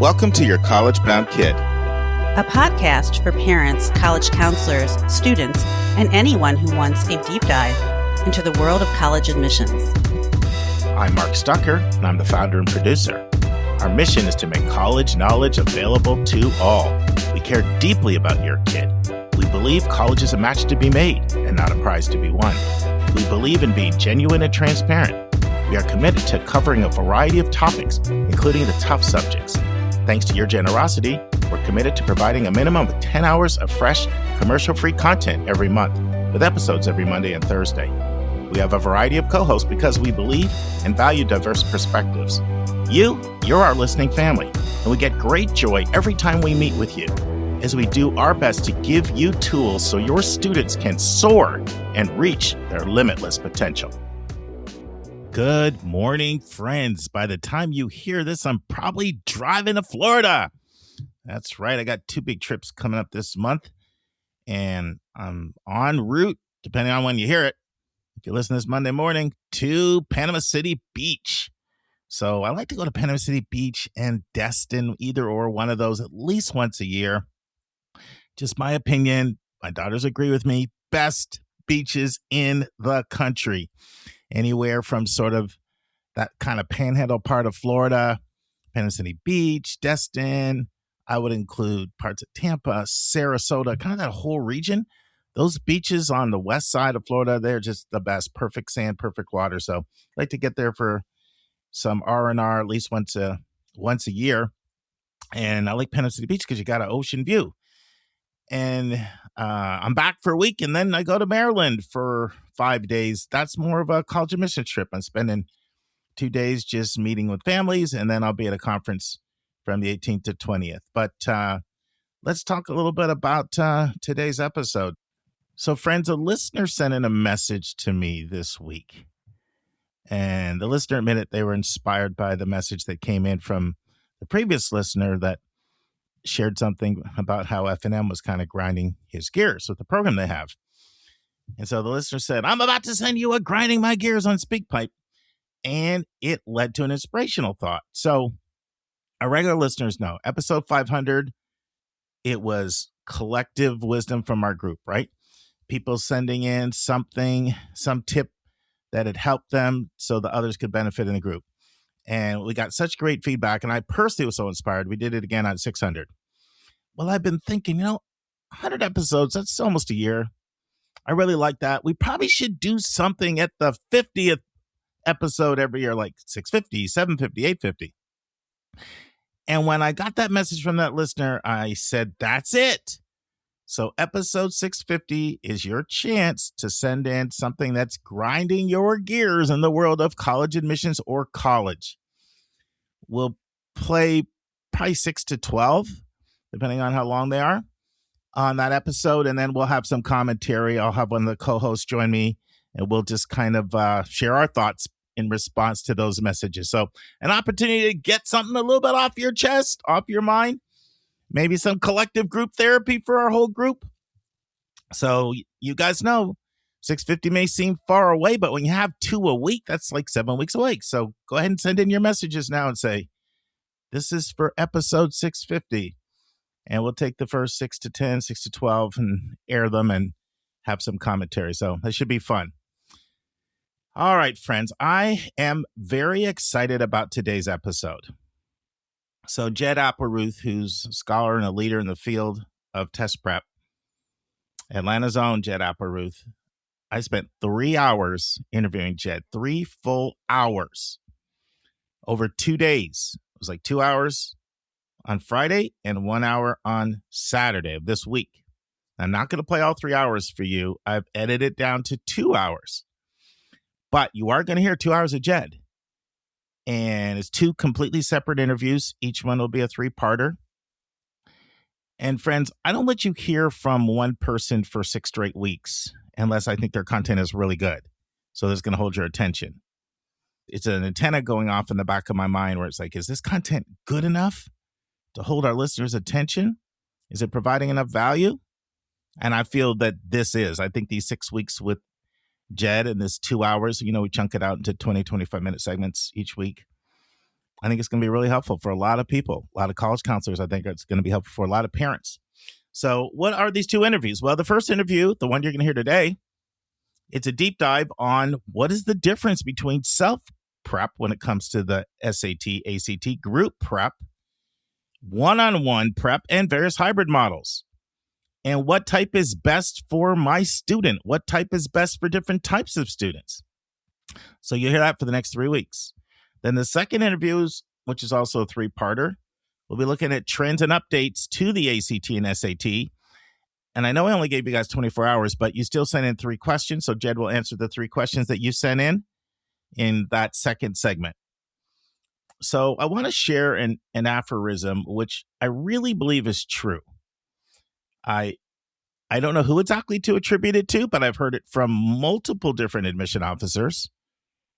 Welcome to Your College Bound Kid, a podcast for parents, college counselors, students, and anyone who wants a deep dive into the world of college admissions. I'm Mark Stucker, and I'm the founder and producer. Our mission is to make college knowledge available to all. We care deeply about your kid. We believe college is a match to be made and not a prize to be won. We believe in being genuine and transparent. We are committed to covering a variety of topics, including the tough subjects. Thanks to your generosity, we're committed to providing a minimum of 10 hours of fresh, commercial-free content every month, with episodes every Monday and Thursday. We have a variety of co-hosts because we believe and value diverse perspectives. You're our listening family, and we get great joy every time we meet with you, as we do our best to give you tools so your students can soar and reach their limitless potential. Good morning, friends. By the time you hear this, I'm probably driving to Florida. That's right. I got 2 big trips coming up this month, and I'm en route, depending on when you hear it, if you listen this Monday morning, to Panama City Beach. So I like to go to Panama City Beach and Destin, either or one of those, at least once a year. Just my opinion. My daughters agree with me. Best beaches in the country. Anywhere from sort of that kind of panhandle part of Florida, Panama City Beach, Destin. I would include parts of Tampa, Sarasota, kind of that whole region. Those beaches on the west side of Florida, they're just the best. Perfect sand, perfect water. So I like to get there for some R&R at least once a year. And I like Panama City Beach because you got an ocean view. And I'm back for a week, and then I go to Maryland for 5 days. That's more of a college admission trip. I'm spending 2 days just meeting with families, and then I'll be at a conference from the 18th to 20th. But let's talk a little bit about today's episode. So, friends, a listener sent in a message to me this week. And the listener admitted they were inspired by the message that came in from the previous listener that shared something about how F&M was kind of grinding his gears with the program they have. And so the listener said, I'm about to send you a grinding my gears on Speakpipe. And it led to an inspirational thought. So our regular listeners know, episode 500, it was collective wisdom from our group, right? People sending in something, some tip that had helped them so the others could benefit in the group. And we got such great feedback, and I personally was so inspired. We did it again on 600. Well, I've been thinking, 100 episodes, that's almost a year. I really like that. We probably should do something at the 50th episode every year, like 650, 750, 850. And when I got that message from that listener, I said, that's it. So episode 650 is your chance to send in something that's grinding your gears in the world of college admissions or college. We'll play probably 6 to 12, depending on how long they are, on that episode. And then we'll have some commentary. I'll have one of the co-hosts join me, and we'll just kind of share our thoughts in response to those messages. So an opportunity to get something a little bit off your chest, off your mind. Maybe some collective group therapy for our whole group. So you guys know 650 may seem far away, but when you have 2 a week, that's like 7 weeks away. So go ahead and send in your messages now and say, this is for episode 650. And we'll take the first 6 to 10, 6 to 12 and air them and have some commentary. So that should be fun. All right, friends, I am very excited about today's episode. So Jed Applerouth, who's a scholar and a leader in the field of test prep, Atlanta's own Jed Applerouth, I spent 3 hours interviewing Jed, 3 full hours over 2 days. It was like 2 hours on Friday and 1 hour on Saturday of this week. I'm not going to play all 3 hours for you. I've edited it down to 2 hours. But you are going to hear 2 hours of Jed. And it's 2 completely separate interviews. Each one will be a 3-parter. And friends, I don't let you hear from one person for 6 straight weeks unless I think their content is really good. So that's going to hold your attention. It's an antenna going off in the back of my mind where it's like, is this content good enough to hold our listeners' attention? Is it providing enough value? And I feel that this is. I think these 6 weeks with Jed and this 2 hours, we chunk it out into 20, 25-minute segments each week. I think it's going to be really helpful for a lot of people, a lot of college counselors. I think it's going to be helpful for a lot of parents. So what are these two interviews? Well, the first interview, the one you're going to hear today, it's a deep dive on what is the difference between self-prep when it comes to the SAT, ACT, group prep, one-on-one prep, and various hybrid models. And what type is best for my student? What type is best for different types of students? So you'll hear that for the next 3 weeks. Then the second interviews, which is also a three-parter, we'll be looking at trends and updates to the ACT and SAT. And I know I only gave you guys 24 hours, but you still sent in 3 questions. So Jed will answer the 3 questions that you sent in that second segment. So I want to share an aphorism, which I really believe is true. I don't know who exactly to attribute it to, but I've heard it from multiple different admission officers,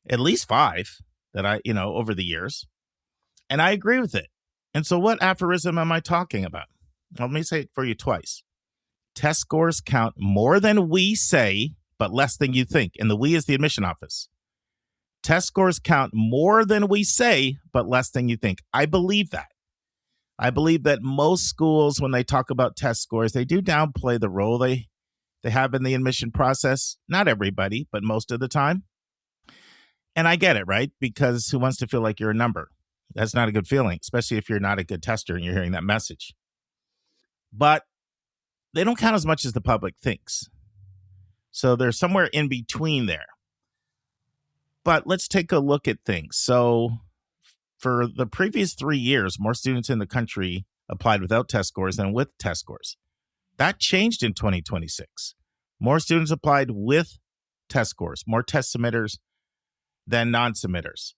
at least 5 that over the years. And I agree with it. And so what aphorism am I talking about? Well, let me say it for you twice. Test scores count more than we say, but less than you think. And the we is the admission office. Test scores count more than we say, but less than you think. I believe that. I believe that most schools, when they talk about test scores, they do downplay the role they have in the admission process. Not everybody, but most of the time. And I get it, right? Because who wants to feel like you're a number? That's not a good feeling, especially if you're not a good tester and you're hearing that message. But they don't count as much as the public thinks. So they're somewhere in between there. But let's take a look at things. So for the previous 3 years, more students in the country applied without test scores than with test scores. That changed in 2026. More students applied with test scores, more test submitters than non-submitters.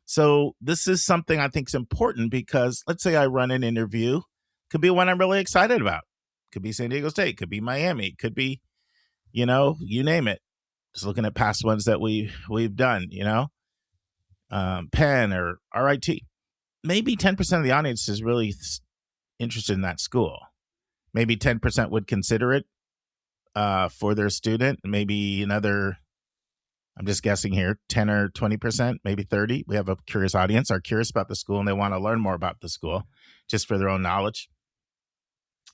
So this is something I think is important because let's say I run an interview, could be one I'm really excited about. Could be San Diego State, could be Miami, could be, you name it. Just looking at past ones that we've done, Penn or RIT. Maybe 10% of the audience is really interested in that school. Maybe 10% would consider it for their student. Maybe another, I'm just guessing here, 10 or 20%, maybe 30. We have a curious audience, are curious about the school, and they want to learn more about the school just for their own knowledge.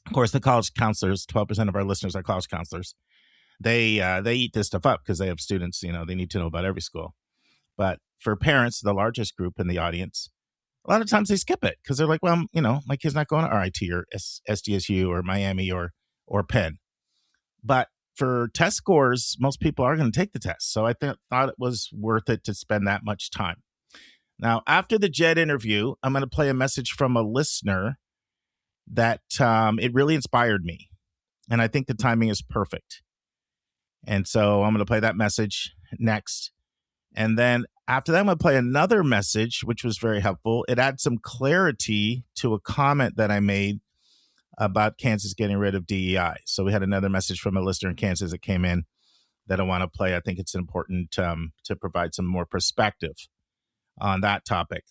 Of course, the college counselors, 12% of our listeners are college counselors. They eat this stuff up because they have students, they need to know about every school. But for parents, the largest group in the audience, a lot of times they skip it because they're like, well, my kid's not going to RIT or SDSU or Miami or Penn. But for test scores, most people are going to take the test. So I thought it was worth it to spend that much time. Now, after the Jed interview, I'm going to play a message from a listener that it really inspired me. And I think the timing is perfect. And so I'm going to play that message next. And then after that, I'm going to play another message, which was very helpful. It adds some clarity to a comment that I made about Kansas getting rid of DEI. So we had another message from a listener in Kansas that came in that I want to play. I think it's important to provide some more perspective on that topic.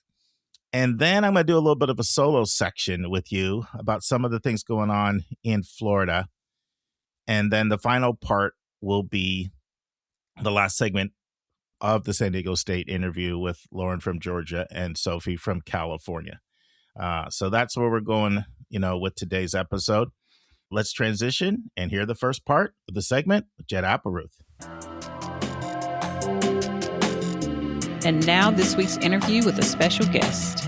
And then I'm going to do a little bit of a solo section with you about some of the things going on in Florida. And then the final part will be the last segment of the San Diego State interview with Lauren from Georgia and Sophie from California. So that's where we're going, with today's episode. Let's transition and hear the first part of the segment with Jed Applerouth. And now this week's interview with a special guest.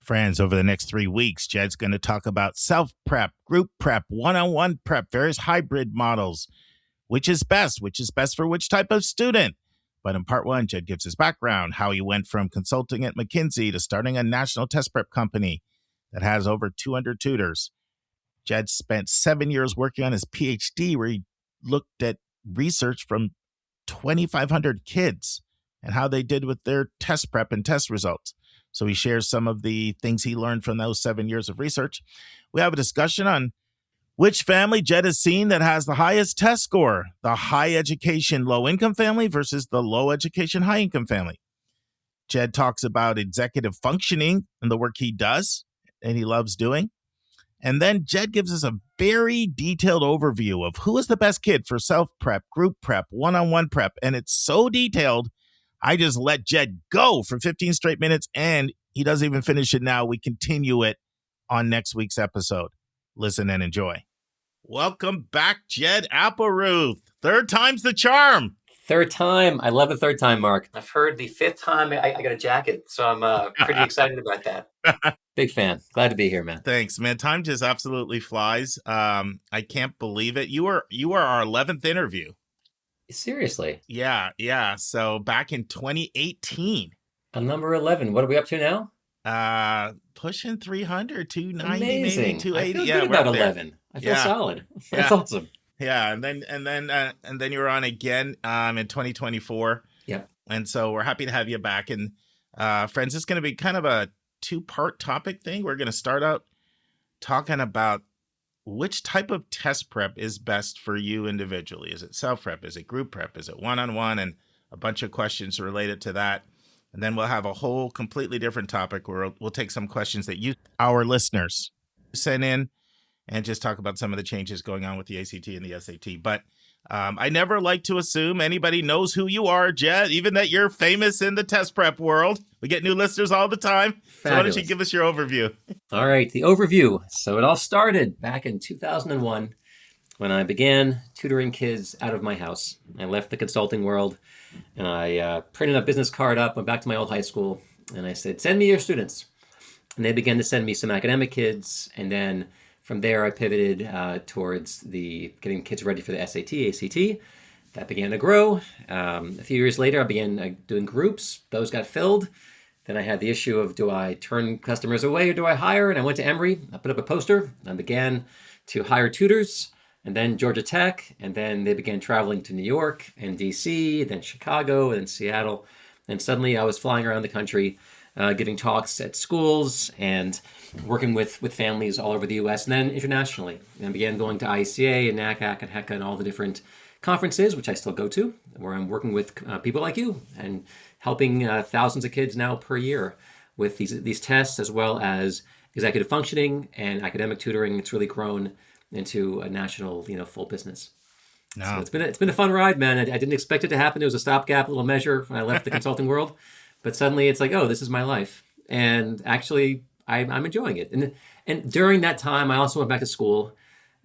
Friends, over the next 3 weeks, Jed's going to talk about self-prep, group prep, one-on-one prep, various hybrid models. Which is best for which type of student. But in part 1, Jed gives his background, how he went from consulting at Mckinsie to starting a national test prep company that has over 200 tutors. Jed spent 7 years working on his PhD, where he looked at research from 2,500 kids and how they did with their test prep and test results. So he shares some of the things he learned from those 7 years of research. We have a discussion on which family Jed has seen that has the highest test score, the high education low-income family versus the low education high-income family. Jed talks about executive functioning and the work he does and he loves doing. And then Jed gives us a very detailed overview of who is the best kid for self-prep, group prep, one-on-one prep. And it's so detailed, I just let Jed go for 15 straight minutes, and he doesn't even finish it now. We continue it on next week's episode. Listen and enjoy. Welcome back, Jed Applerouth. Third time's the charm. Third time. I love the third time, Mark. I've heard the fifth time I got a jacket, so I'm pretty excited about that. Big fan. Glad to be here, man. Thanks, man. Time just absolutely flies. I can't believe it. You were our 11th interview. Seriously? Yeah. So back in 2018. On number 11. What are we up to now? Pushing 300, 290, Amazing. maybe 280. I feel Yeah, good about 11. I feel solid. That's awesome. Yeah, and then you were on again in 2024. Yep. And so we're happy to have you back. And friends, it's going to be kind of a two-part topic thing. We're going to start out talking about which type of test prep is best for you individually. Is it self-prep? Is it group prep? Is it one-on-one? And a bunch of questions related to that. And then we'll have a whole completely different topic where we'll take some questions that our listeners, sent in and just talk about some of the changes going on with the ACT and the SAT. But I never like to assume anybody knows who you are, Jed, even that you're famous in the test prep world. We get new listeners all the time. Fabulous. So why don't you give us your overview? All right, the overview. So it all started back in 2001 when I began tutoring kids out of my house. I left the consulting world and I printed a business card up, went back to my old high school, and I said, send me your students. And they began to send me some academic kids, and then from there, I pivoted towards getting kids ready for the SAT, ACT. That began to grow. A few years later, I began doing groups. Those got filled. Then I had the issue of, do I turn customers away or do I hire? And I went to Emory. I put up a poster. I began to hire tutors, and then Georgia Tech. And then they began traveling to New York and DC, then Chicago, and then Seattle. And suddenly I was flying around the country, giving talks at schools and working with families all over the U.S. and then internationally. And I began going to ICA and NACAC and HECA and all the different conferences, which I still go to, where I'm working with people like you and helping thousands of kids now per year with these tests, as well as executive functioning and academic tutoring. It's really grown into a national, full business. No. So it's been a fun ride, man. I didn't expect it to happen. It was a stopgap little measure when I left the consulting world. But suddenly it's like, oh, this is my life. And actually, I'm enjoying it. And during that time, I also went back to school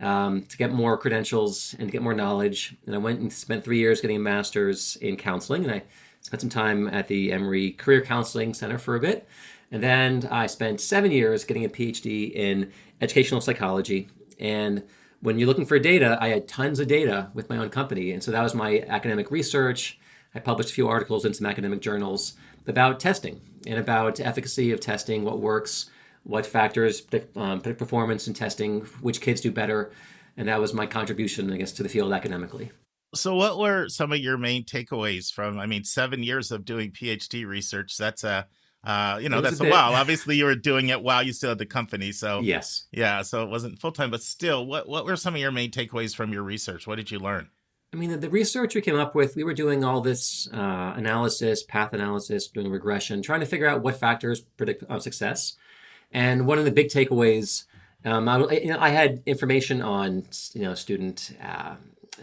to get more credentials and to get more knowledge. And I went and spent 3 years getting a master's in counseling. And I spent some time at the Emory Career Counseling Center for a bit. And then I spent 7 years getting a PhD in educational psychology. And when you're looking for data, I had tons of data with my own company. And so that was my academic research. I published a few articles in some academic journals about testing and about efficacy of testing, what works, what factors predict performance in testing, which kids do better. And that was my contribution, I guess, to the field academically. So what were some of your main takeaways from, 7 years of doing PhD research? That's that's a while. Obviously, you were doing it while you still had the company. So yes. Yeah, so it wasn't full-time, but still, what were some of your main takeaways from your research? What did you learn? The research we came up with, we were doing all this analysis, path analysis, doing regression, trying to figure out what factors predict success. And one of the big takeaways, I had information on, student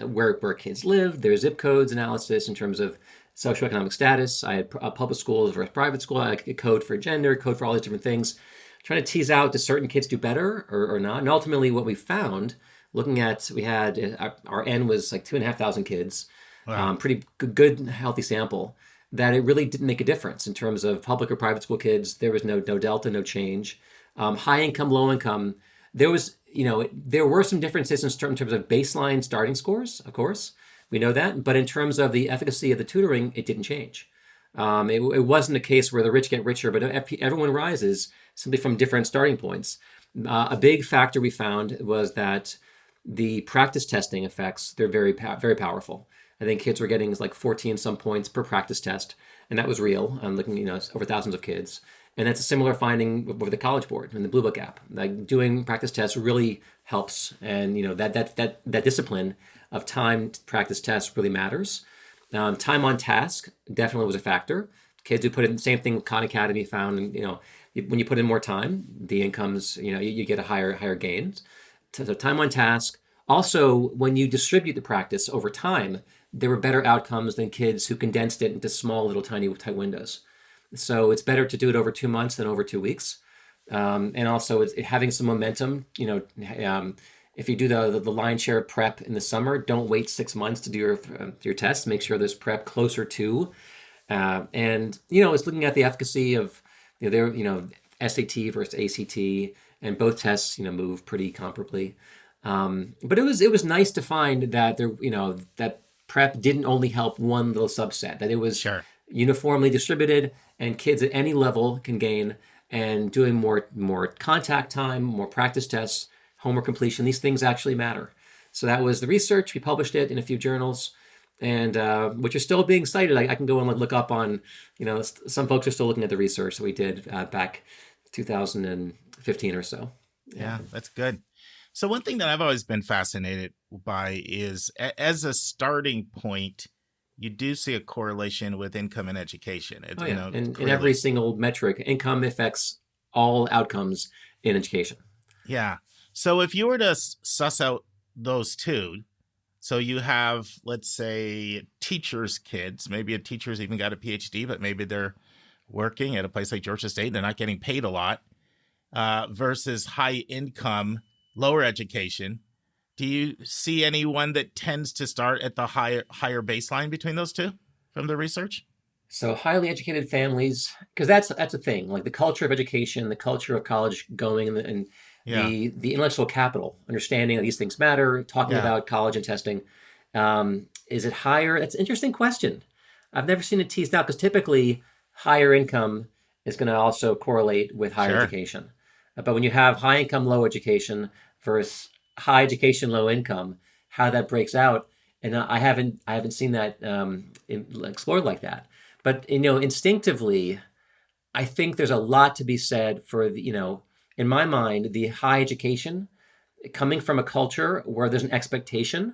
where kids live, their zip codes analysis in terms of socioeconomic status. I had public schools versus private school. I had code for gender, code for all these different things, trying to tease out, do certain kids do better or not? And ultimately what we found, looking at, we had, our N was like 2,500 kids, wow. Pretty good, healthy sample, that it really didn't make a difference in terms of public or private school kids. There was no delta, no change. High income, low income, there was, there were some differences in terms of baseline starting scores, of course. We know that. But in terms of the efficacy of the tutoring, it didn't change. It wasn't a case where the rich get richer, but everyone rises simply from different starting points. A big factor we found was that the practice testing effects, they're very, very powerful. I think kids were getting like 14 some points per practice test, and that was real. I'm looking, over thousands of kids. And that's a similar finding with the College Board and the Blue Book app. Like doing practice tests really helps, and that discipline of timed practice tests really matters. Time on task definitely was a factor. Kids who put in the same thing with Khan Academy found, when you put in more time, the incomes, you get a higher gains. So time on task. Also, when you distribute the practice over time, there were better outcomes than kids who condensed it into small little tiny tight windows. So it's better to do it over 2 months than over 2 weeks. And also it's having some momentum. If you do the lion's share of prep in the summer, don't wait 6 months to do your tests. Make sure there's prep closer to. And it's looking at the efficacy of SAT versus ACT, and both tests move pretty comparably. But it was nice to find that that prep didn't only help one little subset, that it was uniformly distributed, and kids at any level can gain. And doing more contact time, more practice tests, homework completion, these things actually matter. So that was the research. We published it in a few journals, and which are still being cited. I can go and look up on, some folks are still looking at the research that we did back 2015 or so. Yeah, that's good. So one thing that I've always been fascinated by is, as a starting point, you do see a correlation with income and education. In every single metric, income affects all outcomes in education. Yeah. So if you were to suss out those two, so you have, let's say, teachers' kids, maybe a teacher's even got a PhD, but maybe they're working at a place like Georgia State, they're not getting paid a lot, versus high income, lower education. Do you see anyone that tends to start at the higher baseline between those two from the research? So highly educated families, because that's a thing, like the culture of education, the culture of college going, and the intellectual capital, understanding that these things matter, talking about college and testing. Is it higher? That's an interesting question. I've never seen it teased out, because typically higher income is going to also correlate with higher education. But when you have high income, low education versus high education, low income, how that breaks out, and I haven't seen that explored like that. But instinctively, I think there's a lot to be said for in my mind, the high education coming from a culture where there's an expectation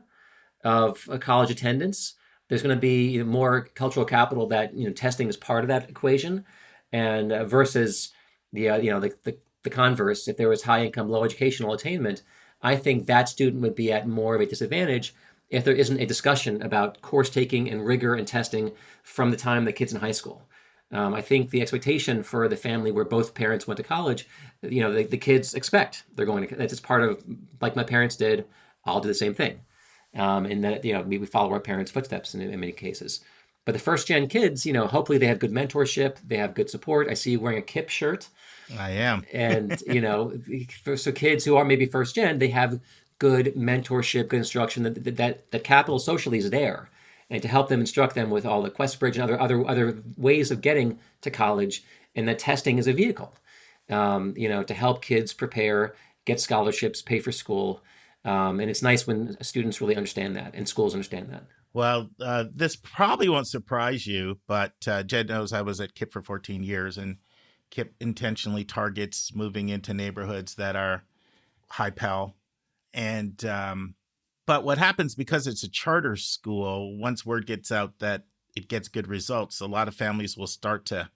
of a college attendance. There's going to be more cultural capital that testing is part of that equation, and versus the converse. If there was high income, low educational attainment, I think that student would be at more of a disadvantage if there isn't a discussion about course taking and rigor and testing from the time the kid's in high school. I think the expectation for the family where both parents went to college, the kids expect they're going to, that's part of, like my parents did, I'll do the same thing. And that, we follow our parents' footsteps in many cases. But the first gen kids, hopefully they have good mentorship, they have good support. I see you wearing a KIP shirt. I am. And, so kids who are maybe first gen, they have good mentorship, good instruction, that capital socially is there. And to help them, instruct them with all the QuestBridge and other ways of getting to college, and that testing is a vehicle, to help kids prepare, get scholarships, pay for school. And it's nice when students really understand that and schools understand that. Well, this probably won't surprise you, but Jed knows I was at KIP for 14 years, and KIP intentionally targets moving into neighborhoods that are high Pell. And but what happens, because it's a charter school, once word gets out that it gets good results, a lot of families will start to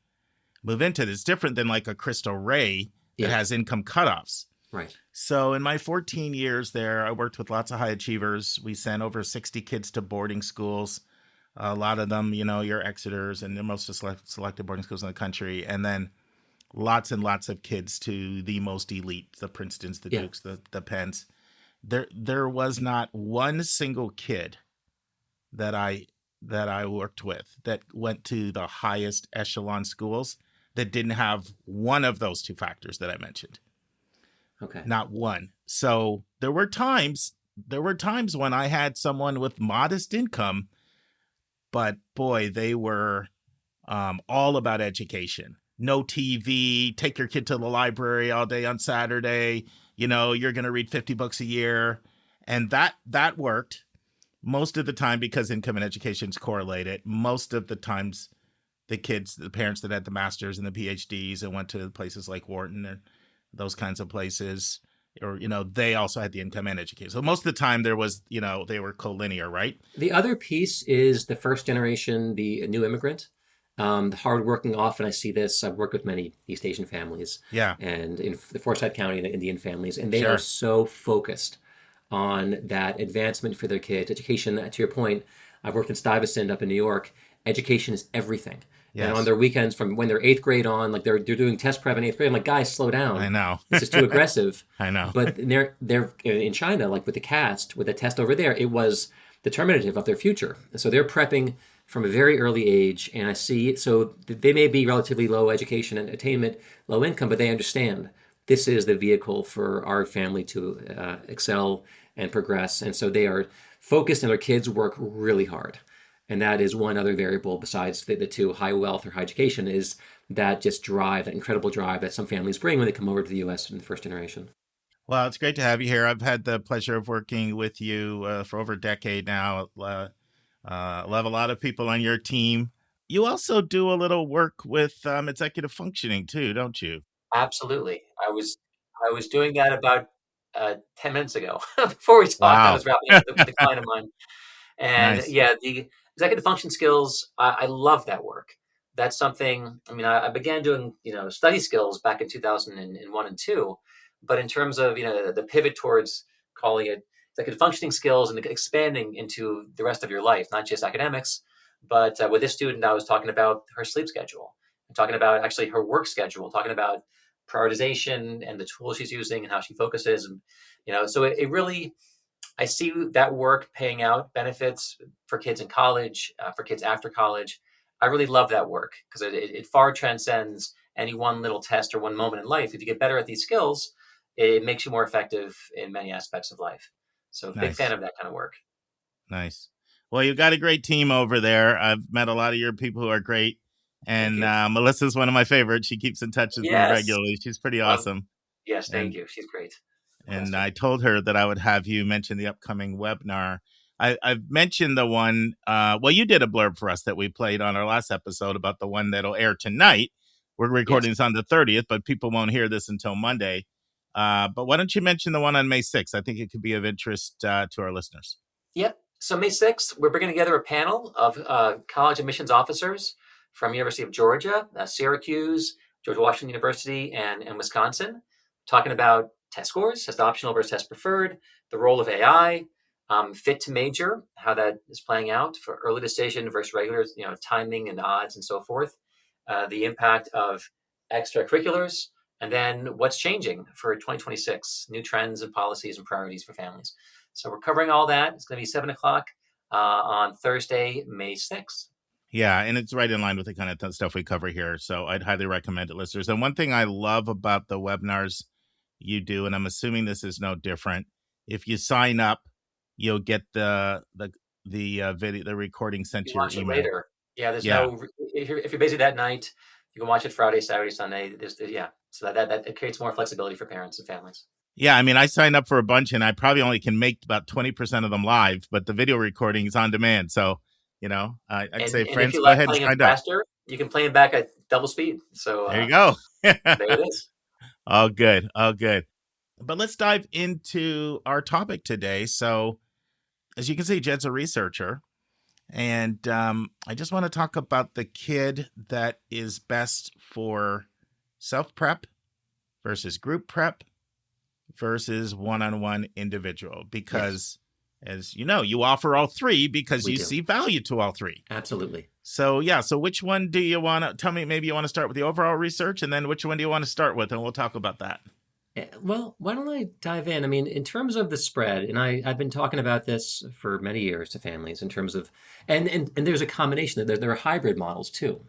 move into it. It's different than like a Cristo Rey that has income cutoffs. Right. So in my 14 years there, I worked with lots of high achievers. We sent over 60 kids to boarding schools. A lot of them, your Exeters and the most selected boarding schools in the country. And then lots and lots of kids to the most elite, the Princetons, the Dukes, the Penns. There was not one single kid that I worked with that went to the highest echelon schools that didn't have one of those two factors that I mentioned. Okay. Not one. So there were times when I had someone with modest income, but boy, they were all about education. No TV, take your kid to the library all day on Saturday. You're going to read 50 books a year. And that worked most of the time, because income and education is correlated. Most of the times, the parents that had the masters and the PhDs and went to places like Wharton and those kinds of places, or, they also had the income and education. So most of the time there was, they were collinear, right? The other piece is the first generation, the new immigrant. The hardworking, often I see this. I've worked with many East Asian families, Yeah. and in the Forsyth County, the Indian families, and they are Sure. so focused on that advancement for their kids. Education, to your point, I've worked in Stuyvesant up in New York. Education is everything. And on Yes. their weekends, from when they're eighth grade on, like they're doing test prep in eighth grade. I'm like, guys, slow down. I know. This is too aggressive. I know. But they're in China, like with the CAST, with the test over there, it was determinative of their future. So they're prepping from a very early age, and I see. So they may be relatively low education and attainment, low income, but they understand this is the vehicle for our family to excel and progress. And so they are focused, and their kids work really hard. And that is one other variable besides the two, high wealth or high education, is that just drive, that incredible drive that some families bring when they come over to the U.S. in the first generation. Well, it's great to have you here. I've had the pleasure of working with you for over a decade now. Love a lot of people on your team. You also do a little work with executive functioning too, don't you? Absolutely. I was doing that about 10 minutes ago. Before we talked, I Wow. was wrapping up with a client of mine. And Nice. yeah, the executive function skills, I love that work. That's something, I mean, I began doing, study skills back in 2001 and 2. But in terms of, the pivot towards calling it executive functioning skills and expanding into the rest of your life, not just academics, but with this student, I was talking about her sleep schedule, and talking about actually her work schedule, talking about prioritization and the tools she's using and how she focuses. And, so it really, I see that work paying out benefits for kids in college, for kids after college. I really love that work because it far transcends any one little test or one moment in life. If you get better at these skills, it makes you more effective in many aspects of life. So big fan Nice. of that kind of work. Nice. Well, you've got a great team over there. I've met a lot of your people who are great. Thank And you. Melissa's one of my favorites. She keeps in touch with me Yes. regularly. She's pretty Well, awesome. yes, thank And you. She's great. and Fantastic. I told her that I would have you mention the upcoming webinar. I've mentioned the one, well, you did a blurb for us that we played on our last episode about the one that'll air tonight. We're Yes. recording this on the 30th, but people won't hear this until Monday. But why don't you mention the one on May 6th? I think it could be of interest to our listeners. Yep. So May 6th, we're bringing together a panel of college admissions officers from University of Georgia, Syracuse, George Washington University, and Wisconsin, talking about test scores, test optional versus test preferred, the role of AI, fit to major, how that is playing out for early decision versus regular, timing and odds and so forth, the impact of extracurriculars, and then what's changing for 2026, new trends and policies and priorities for families. So we're covering all that. It's going to be 7:00 on Thursday, May 6th. Yeah, and it's right in line with the kind of stuff we cover here. So I'd highly recommend it, listeners. And one thing I love about the webinars you do, and I'm assuming this is no different, if you sign up, you'll get the video, the recording sent You to your watch it email. later. Yeah, there's Yeah. no, if you're busy that night, you can watch it Friday, Saturday, Sunday. So that it creates more flexibility for parents and families. Yeah, I mean, I signed up for a bunch, and I probably only can make about 20% of them live, but the video recording is on demand. So, I'd say, And if friends, you go like ahead and playing them sign up. faster, you can play them back at double speed. So There you go. there it is. All good. All good. But let's dive into our topic today. So, as you can see, Jed's a researcher. And I just want to talk about the kid that is best for self-prep versus group prep versus one-on-one individual. Because, as you know, you offer all three because We you do. see value to all three. Absolutely. So, yeah. So which one do you want to tell me? Maybe you want to start with the overall research, and then which one do you want to start with? And we'll talk about that. Well, why don't I dive in? I mean, in terms of the spread, and I've been talking about this for many years to families in terms of, and there's a combination. There are hybrid models too.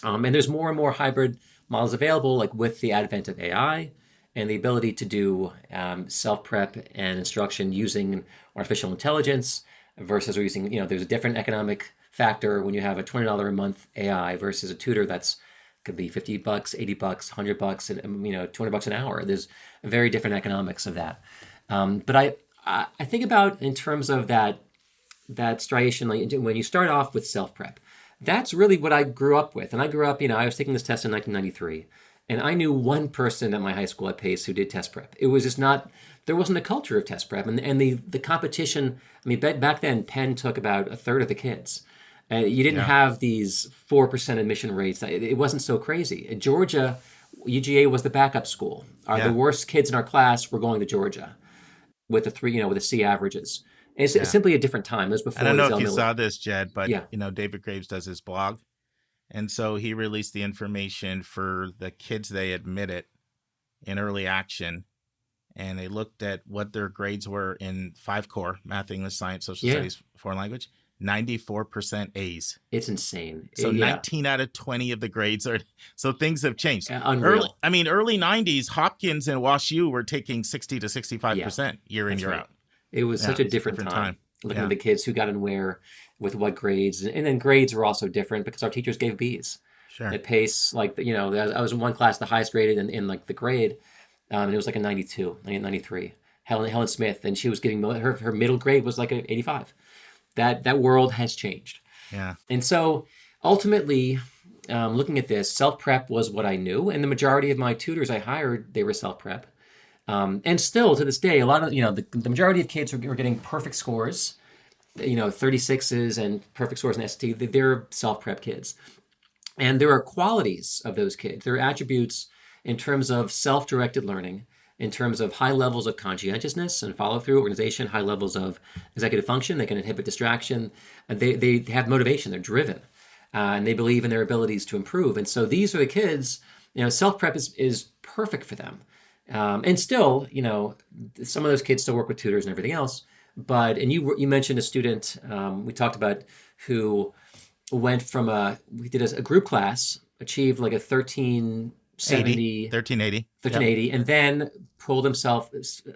And there's more and more hybrid models available, like with the advent of AI and the ability to do self-prep and instruction using artificial intelligence versus using, there's a different economic factor when you have a $20 a month AI versus a tutor that's could be $50, $80, $100, and $200 an hour. There's very different economics of that. But I think about in terms of that striation, like when you start off with self-prep, that's really what I grew up with. And I grew up, I was taking this test in 1993, and I knew one person at my high school at Pace who did test prep. It was just not, there wasn't a culture of test prep. And the competition, I mean, back then, Penn took about a third of the kids. You didn't have these 4% admission rates. It wasn't so crazy. In Georgia, UGA was the backup school. The worst kids in our class were going to Georgia with with the C averages. It's simply a different time. It was before. I don't know if you saw this, Jed, but David Graves does his blog, and so he released the information for the kids they admitted in early action, and they looked at what their grades were in 5 core: math, English, science, social studies, foreign language. 94% A's. It's insane. So 19 out of 20 of the grades are. So things have changed. Unreal. Early 90s, Hopkins and WashU were taking 60 to 65% year in, year out. It was such a different time. Looking at the kids who got in where, with what grades, and then grades were also different because our teachers gave B's. Sure. At pace, I was in one class, the highest graded in the grade, and it was like a 92, 93. Helen Smith, and she was getting her middle grade was like an 85. That world has changed. Yeah. And so ultimately, looking at this, self-prep was what I knew. And the majority of my tutors I hired, they were self-prep. And still to this day, a lot of, the majority of kids are getting perfect scores, 36s and perfect scores in SAT. They're self-prep kids. And there are qualities of those kids. There are attributes in terms of self-directed learning, in terms of high levels of conscientiousness and follow-through, organization, high levels of executive function. They can inhibit distraction. And they have motivation. They're driven. And they believe in their abilities to improve. And so these are the kids, self-prep is perfect for them. And still, some of those kids still work with tutors and everything else. And you mentioned a student we talked about who went from we did a group class, achieved like a 1380, and then pulled himself,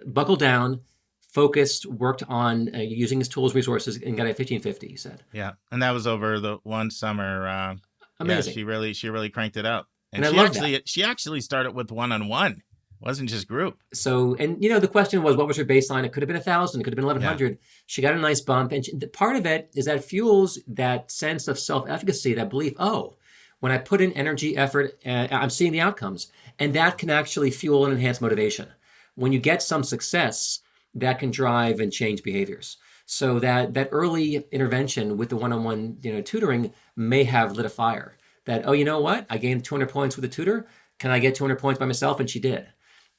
buckled down, focused, worked on using his tools, resources, and got a 1550, he said. Yeah. And that was over the one summer. Amazing. Yeah, she really cranked it up. And I love that. She actually started with one-on-one. It wasn't just group. So, and the question was, what was her baseline? It could have been 1,000. It could have been 1,100. Yeah. She got a nice bump. And part of it is that fuels that sense of self-efficacy, that belief, when I put in energy, effort, I'm seeing the outcomes. And that can actually fuel and enhance motivation. When you get some success, that can drive and change behaviors. So that early intervention with the one-on-one tutoring may have lit a fire. That, you know what? I gained 200 points with a tutor. Can I get 200 points by myself? And she did.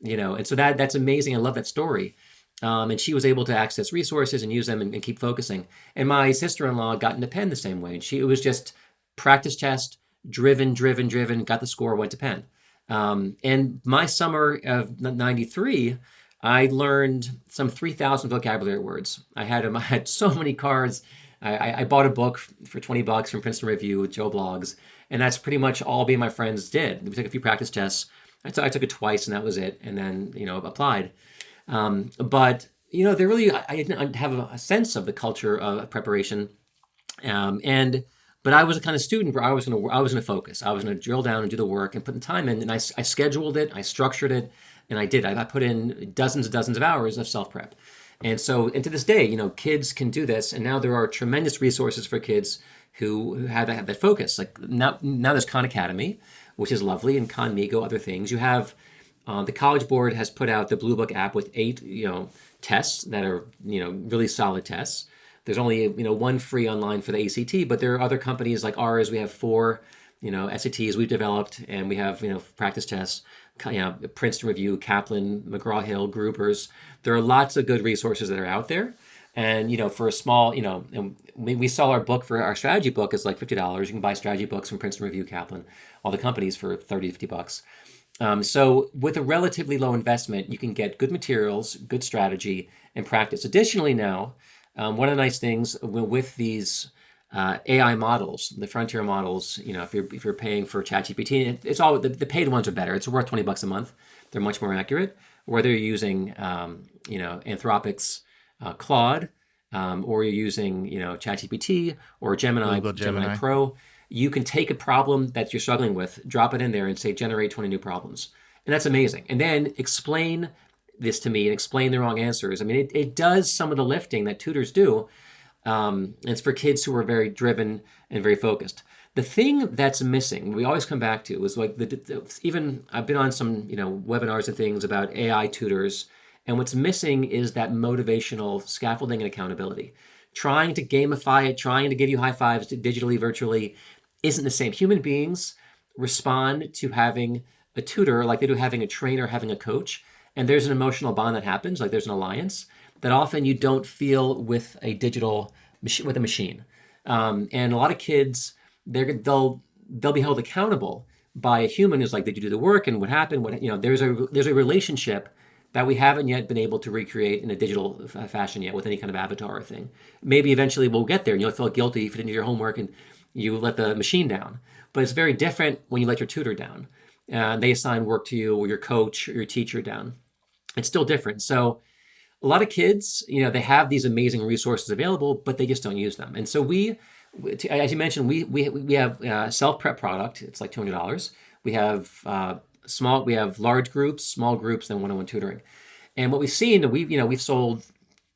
And so that's amazing. I love that story. And she was able to access resources and use them and keep focusing. And my sister-in-law got into Penn the same way. And it was just practice test, driven, got the score, went to Penn. And my summer of 93, I learned some 3,000 vocabulary words. I had so many cards. I bought a book for $20 from Princeton Review with Joe Blogs. And that's pretty much all me and my friends did. We took a few practice tests. I took it twice and that was it. And then, applied. But I didn't have a sense of the culture of preparation. But I was the kind of student where I was going to focus. I was going to drill down and do the work and put the time in. And I scheduled it, I structured it, and I did. I put in dozens of hours of self-prep. And to this day, kids can do this. And now there are tremendous resources for kids who have that focus. Like now there's Khan Academy, which is lovely, and Khan Migo, other things. You have the College Board has put out the Blue Book app with 8 tests that are really solid tests. There's only one free online for the ACT, but there are other companies like ours. We have 4 SATs we've developed, and we have practice tests. Princeton Review, Kaplan, McGraw-Hill, Groupers. There are lots of good resources that are out there. And, for a small, and we sell our book for our strategy book is like $50. You can buy strategy books from Princeton Review, Kaplan, all the companies for $30, $50. So with a relatively low investment, you can get good materials, good strategy, and practice. Additionally now, one of the nice things with these AI models, the frontier models, if you're paying for ChatGPT, it's all the paid ones are better. It's worth $20 a month. They're much more accurate. Whether you're using, Anthropic's Claude, or you're using, ChatGPT or Gemini Pro, you can take a problem that you're struggling with, drop it in there, and say generate 20 new problems, and that's amazing. And then explain this to me and explain the wrong answers. I mean, it does some of the lifting that tutors do. And it's for kids who are very driven and very focused. The thing that's missing, we always come back to, is like even I've been on some webinars and things about AI tutors, and what's missing is that motivational scaffolding and accountability. trying to gamify it, trying to give you high fives digitally, virtually, isn't the same. Human beings respond to having a tutor like they do having a trainer, having a coach. And there's an emotional bond that happens, like there's an alliance that often you don't feel with a digital with a machine. And a lot of kids, they'll be held accountable by a human who's like, did you do the work and what happened? There's a relationship that we haven't yet been able to recreate in a digital fashion yet with any kind of avatar or thing. Maybe eventually we'll get there and you'll feel guilty if you didn't do your homework and you let the machine down. But it's very different when you let your tutor down. They assign work to you or your coach or your teacher down. It's still different. So a lot of kids, they have these amazing resources available, but they just don't use them. And so as you mentioned, we have a self-prep product. It's like $200. We have we have large groups, small groups, then one-on-one tutoring. And what we've seen, we've sold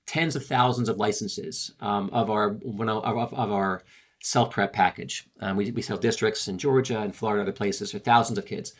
tens of thousands of licenses of our self-prep package. We sell districts in Georgia and Florida, other places for thousands of kids.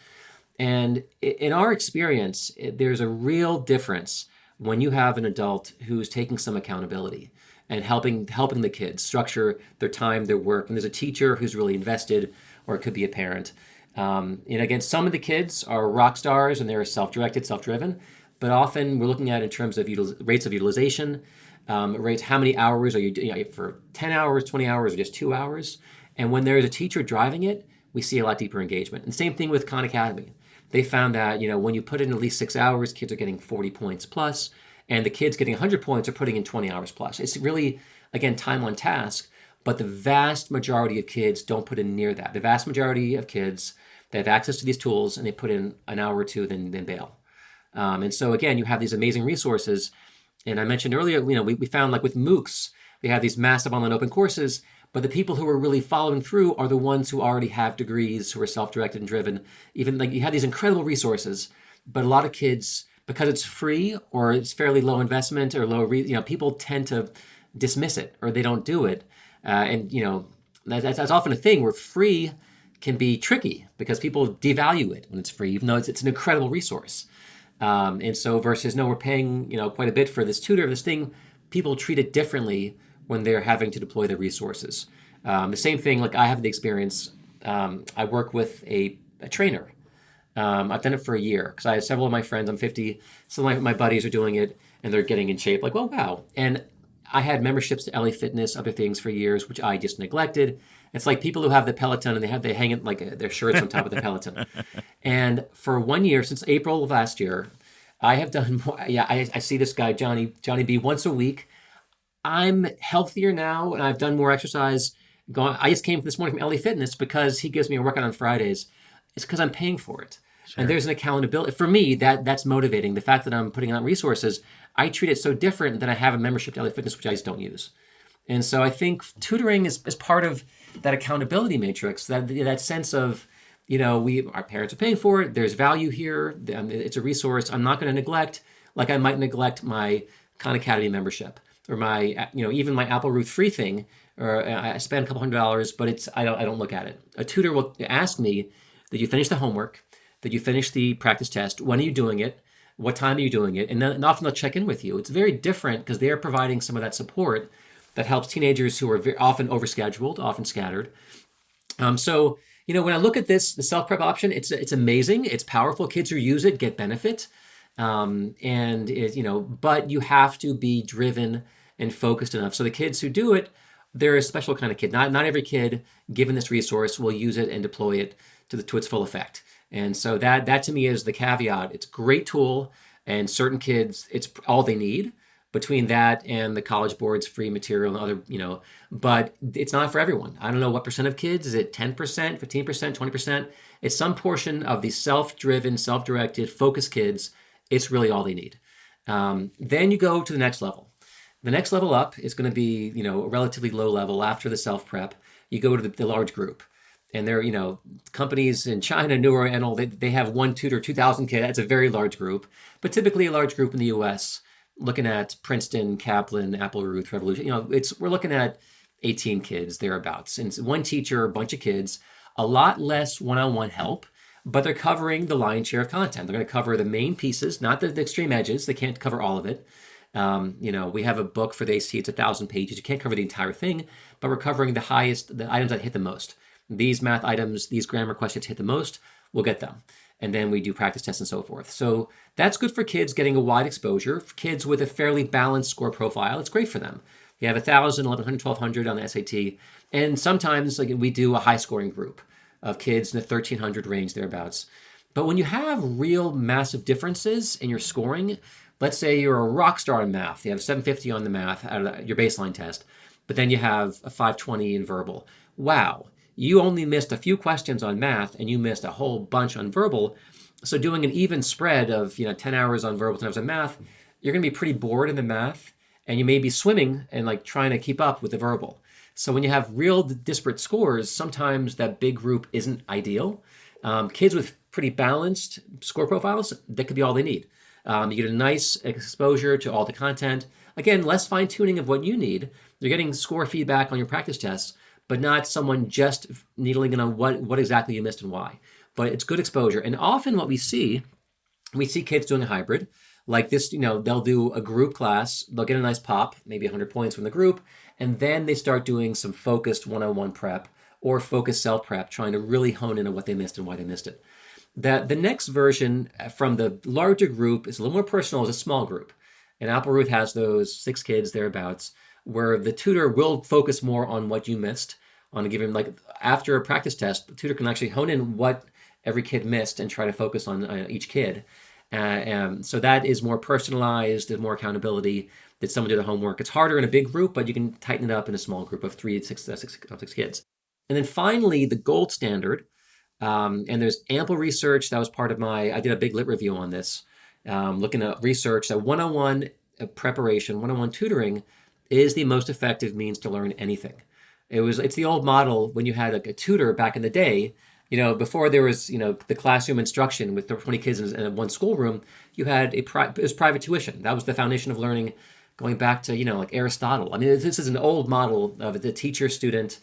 And in our experience, there's a real difference when you have an adult who's taking some accountability and helping the kids structure their time, their work. And there's a teacher who's really invested, or it could be a parent. And again, some of the kids are rock stars and they're self-directed, self-driven, but often we're looking at in terms of rates of utilization, rates, how many hours are you doing for 10 hours, 20 hours, or just 2 hours? And when there's a teacher driving it, we see a lot deeper engagement. And same thing with Khan Academy. They found that, when you put in at least 6 hours, kids are getting 40 points plus, and the kids getting 100 points are putting in 20 hours plus. It's really, again, time on task, but the vast majority of kids don't put in near that. The vast majority of kids, they have access to these tools and they put in an hour or two, then bail. And so again, you have these amazing resources. And I mentioned earlier, we found like with MOOCs, they have these massive online open courses, but the people who are really following through are the ones who already have degrees, who are self-directed and driven. Even like you have these incredible resources, but a lot of kids, because it's free or it's fairly low investment or low, people tend to dismiss it or they don't do it. That's often a thing where free can be tricky because people devalue it when it's free, even though it's an incredible resource. And so versus, no, we're paying, quite a bit for this tutor, this thing, people treat it differently when they're having to deploy the resources. The same thing, like I have the experience, I work with a trainer. I've done it for a year because I have several of my friends, I'm 50, some of my buddies are doing it and they're getting in shape, like, well, wow. And I had memberships to LA Fitness, other things for years, which I just neglected. It's like people who have the Peloton and they hang it like their shirts on top of the Peloton. And for 1 year, since April of last year, I have done more. Yeah, I see this guy, Johnny B, once a week. I'm healthier now and I've done more exercise. I just came this morning from LA Fitness because he gives me a workout on Fridays. It's because I'm paying for it. Sure. And there's an accountability. For me, that's motivating. The fact that I'm putting out resources, I treat it so different than I have a membership to LA Fitness, which I just don't use. And so I think tutoring is part of that accountability matrix, that sense of, our parents are paying for it. There's value here. It's a resource. I'm not going to neglect, like I might neglect my Khan Academy membership or my, even my Applerouth free thing, or I spend a couple $100, but I don't look at it. A tutor will ask me, did you finish the homework? Did you finish the practice test? When are you doing it? What time are you doing it? And then often they'll check in with you. It's very different because they're providing some of that support that helps teenagers who are often overscheduled, often scattered. So, when I look at this, the self-prep option, it's amazing. It's powerful. Kids who use it get benefit. But you have to be driven and focused enough. So the kids who do it, they're a special kind of kid. Not every kid, given this resource, will use it and deploy it to its full effect. And so that to me is the caveat. It's a great tool, and certain kids, it's all they need. Between that and the College Board's free material and other, but it's not for everyone. I don't know what percent of kids. Is it 10%, 15%, 20%? It's some portion of the self-driven, self-directed, focused kids. It's really all they need. Then you go to the next level. The next level up is going to be, a relatively low level after the self-prep. You go to the large group. And there, companies in China, newer and all, they have one tutor, 2,000 kids. That's a very large group. But typically a large group in the U.S., looking at Princeton, Kaplan, Applerouth, Revolution, we're looking at 18 kids, thereabouts. And it's one teacher, a bunch of kids, a lot less one-on-one help, but they're covering the lion's share of content. They're going to cover the main pieces, not the extreme edges. They can't cover all of it. We have a book for the ACT. It's 1,000 pages. You can't cover the entire thing, but we're covering the items that hit the most. These math items, these grammar questions hit the most, we'll get them. And then we do practice tests and so forth. So that's good for kids getting a wide exposure. For kids with a fairly balanced score profile, it's great for them. You have 1,000, 1,100, 1,200 on the SAT. And sometimes we do a high scoring group of kids in the 1,300 range, thereabouts. But when you have real massive differences in your scoring, let's say you're a rock star in math, you have 750 on the math out of your baseline test, but then you have a 520 in verbal. Wow, you only missed a few questions on math and you missed a whole bunch on verbal. So doing an even spread of 10 hours on verbal, 10 hours on math, you're going to be pretty bored in the math, and you may be swimming and trying to keep up with the verbal. So when you have real disparate scores, sometimes that big group isn't ideal. Kids with pretty balanced score profiles, that could be all they need. You get a nice exposure to all the content. Again, less fine tuning of what you need. You're getting score feedback on your practice tests, but not someone just needling in on what exactly you missed and why. But it's good exposure. And often what we see kids doing a hybrid. Like this, they'll do a group class, they'll get a nice pop, maybe 100 points from the group, and then they start doing some focused one-on-one prep or focused self-prep, trying to really hone in on what they missed and why they missed it. The next version from the larger group is a little more personal, as a small group. And Applerouth has those 6 kids, thereabouts, where the tutor will focus more on what you missed on a given, after a practice test, the tutor can actually hone in what every kid missed and try to focus on each kid. So that is more personalized, there's more accountability, that someone did the homework. It's harder in a big group, but you can tighten it up in a small group of 3 to 6 kids. And then finally, the gold standard, and there's ample research. That was part of I did a big lit review on this, looking at research that one-on-one preparation, one-on-one tutoring is the most effective means to learn anything. It's the old model when you had a tutor back in the day. Before there was, the classroom instruction with 20 kids in one schoolroom, you had it was private tuition. That was the foundation of learning, going back to, Aristotle. I mean, this is an old model of the teacher, student,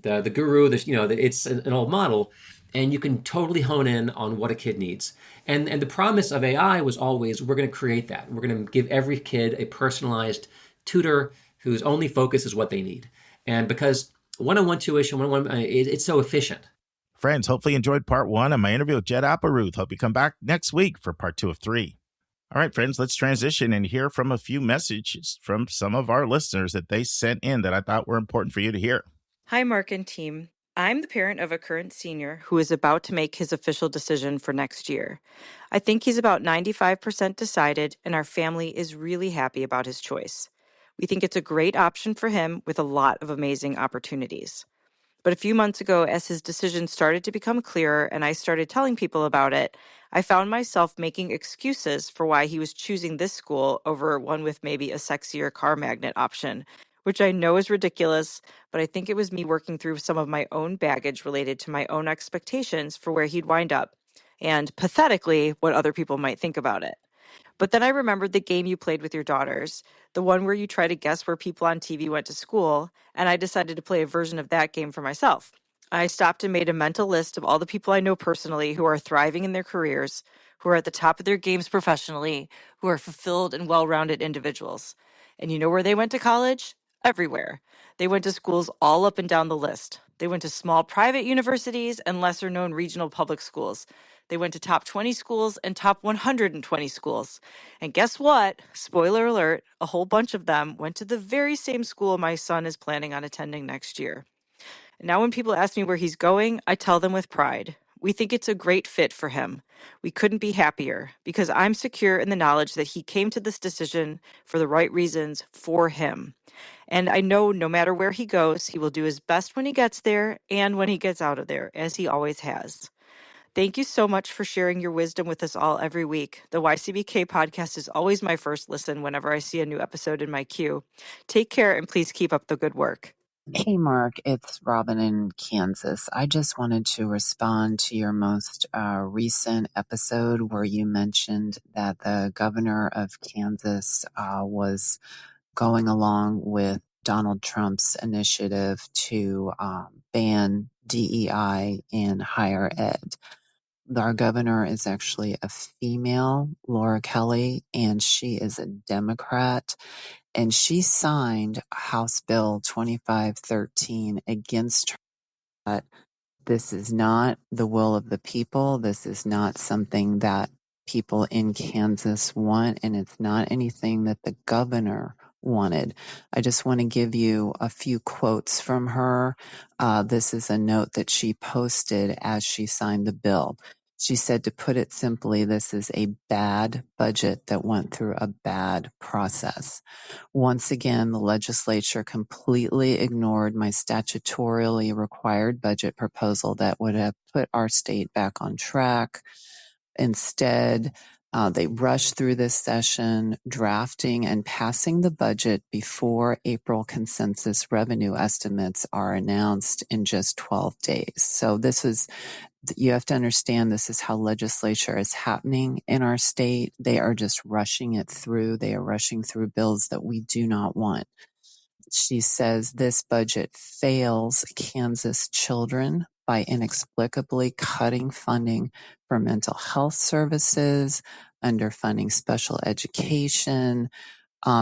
the guru, it's an old model, and you can totally hone in on what a kid needs. And the promise of AI was always, we're going to create that. We're going to give every kid a personalized tutor whose only focus is what they need. And because one-on-one tuition, it's so efficient. Friends, hopefully you enjoyed part 1 of my interview with Jed Applerouth. Hope you come back next week for part 2 of 3. All right, friends, let's transition and hear from a few messages from some of our listeners that they sent in that I thought were important for you to hear. Hi, Mark and team. I'm the parent of a current senior who is about to make his official decision for next year. I think he's about 95% decided, and our family is really happy about his choice. We think it's a great option for him with a lot of amazing opportunities. But a few months ago, as his decision started to become clearer and I started telling people about it, I found myself making excuses for why he was choosing this school over one with maybe a sexier car magnet option, which I know is ridiculous, but I think it was me working through some of my own baggage related to my own expectations for where he'd wind up, and pathetically, what other people might think about it. But then I remembered the game you played with your daughters, the one where you try to guess where people on TV went to school, and I decided to play a version of that game for myself. I stopped and made a mental list of all the people I know personally who are thriving in their careers, who are at the top of their games professionally, who are fulfilled and well-rounded individuals. And you know where they went to college? Everywhere. They went to schools all up and down the list. They went to small private universities and lesser-known regional public schools. They went to top 20 schools and top 120 schools. And guess what? Spoiler alert, a whole bunch of them went to the very same school my son is planning on attending next year. And now when people ask me where he's going, I tell them with pride. We think it's a great fit for him. We couldn't be happier because I'm secure in the knowledge that he came to this decision for the right reasons for him. And I know no matter where he goes, he will do his best when he gets there and when he gets out of there, as he always has. Thank you so much for sharing your wisdom with us all every week. The YCBK podcast is always my first listen whenever I see a new episode in my queue. Take care and please keep up the good work. Hey, Mark, it's Robin in Kansas. I just wanted to respond to your most recent episode where you mentioned that the governor of Kansas was going along with Donald Trump's initiative to ban DEI in higher ed. Our governor is actually a female, Laura Kelly, and she is a Democrat. And she signed House Bill 2513 against her. This is not the will of the people. This is not something that people in Kansas want, and it's not anything that the governor wanted. I just want to give you a few quotes from her. This is a note that she posted as she signed the bill. She said, to put it simply, this is a bad budget that went through a bad process. Once again, the legislature completely ignored my statutorily required budget proposal that would have put our state back on track. Instead, they rushed through this session, drafting and passing the budget before April consensus revenue estimates are announced in just 12 days. So you have to understand, this is how legislature is happening in our state. They are just rushing it through. They are rushing through bills that we do not want. She says this budget fails Kansas children by inexplicably cutting funding for mental health services, underfunding special education.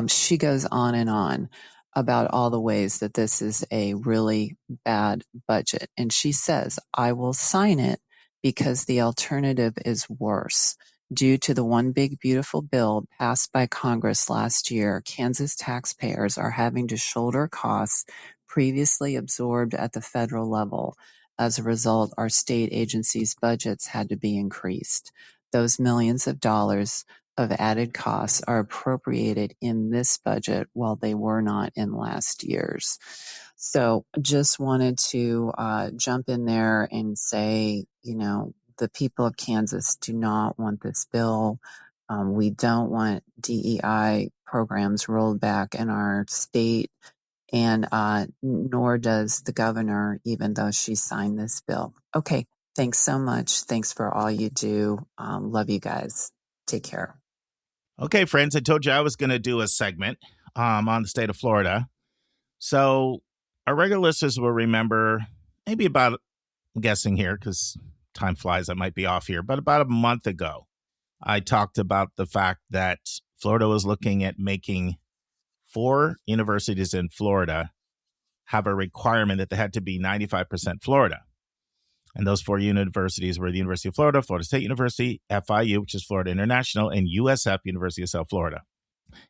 She goes on about all the ways that this is a really bad budget. And she says, I will sign it because the alternative is worse. Due to the One Big Beautiful Bill passed by Congress last year, Kansas taxpayers are having to shoulder costs previously absorbed at the federal level. As a result, our state agencies' budgets had to be increased. Those millions of dollars of added costs are appropriated in this budget while they were not in last year's. So just wanted to jump in there and say, the people of Kansas do not want this bill. We don't want DEI programs rolled back in our state, and nor does the governor, even though she signed this bill. Okay, thanks so much. Thanks for all you do. Love you guys. Take care. Okay, friends, I told you I was going to do a segment on the state of Florida. So our regular listeners will remember maybe about, I'm guessing here because time flies, I might be off here, but about a month ago, I talked about the fact that Florida was looking at making 4 universities in Florida have a requirement that they had to be 95% Florida. And those 4 universities were the University of Florida, Florida State University, FIU, which is Florida International, and USF, University of South Florida.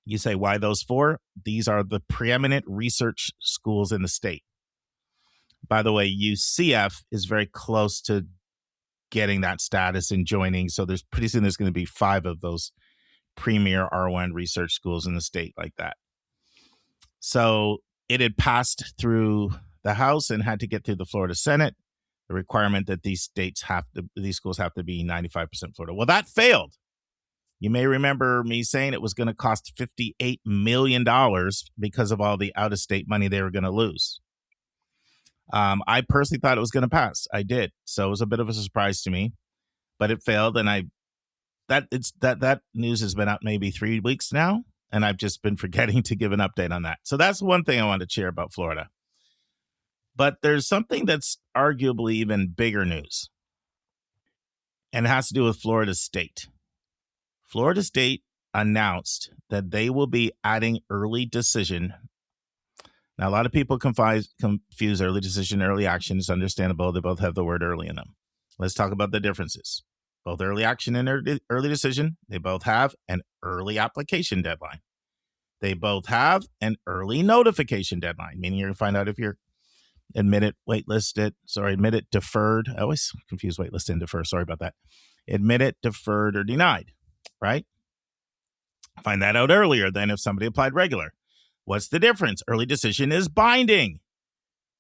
You say, why those 4? These are the preeminent research schools in the state. By the way, UCF is very close to getting that status and joining. So pretty soon there's going to be 5 of those premier R1 research schools in the state like that. So it had passed through the House and had to get through the Florida Senate. The requirement that these schools have to be 95% Florida. Well, that failed. You may remember me saying it was going to cost $58 million because of all the out-of-state money they were going to lose. I personally thought it was going to pass. I did. So it was a bit of a surprise to me, but it failed. And that news has been out maybe 3 weeks now, and I've just been forgetting to give an update on that. So that's one thing I wanted to share about Florida. But there's something that's arguably even bigger news, and it has to do with Florida State. Florida State announced that they will be adding early decision. Now, a lot of people confuse early decision and early action. It's understandable. They both have the word early in them. Let's talk about the differences. Both early action and early decision, they both have an early application deadline. They both have an early notification deadline, meaning you're going to find out if you're admitted, deferred. I always confuse waitlist and defer. Sorry about that. Admitted, deferred, or denied, right? Find that out earlier than if somebody applied regular. What's the difference? Early decision is binding,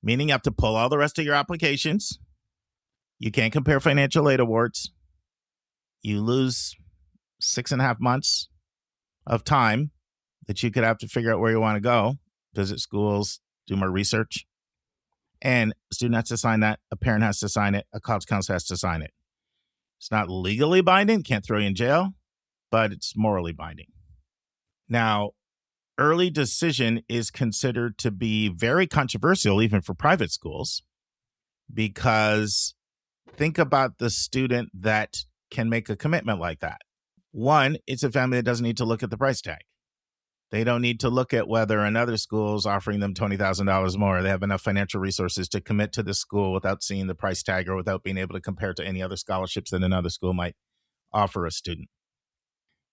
meaning you have to pull all the rest of your applications. You can't compare financial aid awards. You lose 6.5 months of time that you could have to figure out where you want to go, visit schools, do more research. And a student has to sign that. A parent has to sign it. A college counselor has to sign it. It's not legally binding. Can't throw you in jail, but it's morally binding. Now, early decision is considered to be very controversial, even for private schools, because think about the student that can make a commitment like that. One, it's a family that doesn't need to look at the price tag. They don't need to look at whether another school is offering them $20,000 more. They have enough financial resources to commit to the school without seeing the price tag or without being able to compare to any other scholarships that another school might offer a student.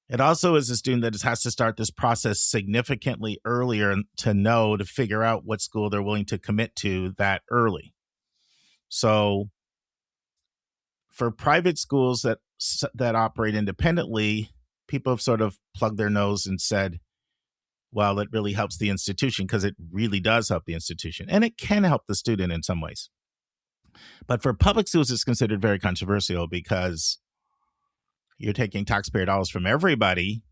It also is a student that has to start this process significantly earlier to figure out what school they're willing to commit to that early. So for private schools that operate independently, people have sort of plugged their nose and said, well, it really helps the institution, because it really does help the institution. And it can help the student in some ways. But for public schools, it's considered very controversial because you're taking taxpayer dollars from everybody.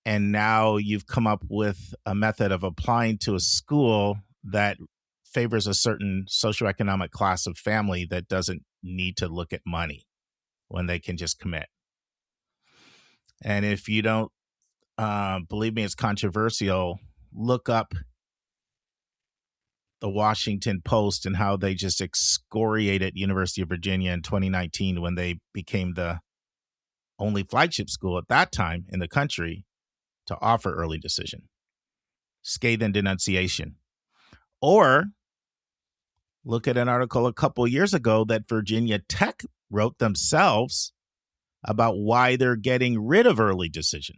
And now you've come up with a method of applying to a school that favors a certain socioeconomic class of family that doesn't need to look at money when they can just commit. And if you don't believe me, it's controversial, look up the Washington Post and how they just excoriated University of Virginia in 2019 when they became the only flagship school at that time in the country to offer early decision. Scathing denunciation. Or look at an article a couple years ago that Virginia Tech wrote themselves about why they're getting rid of early decision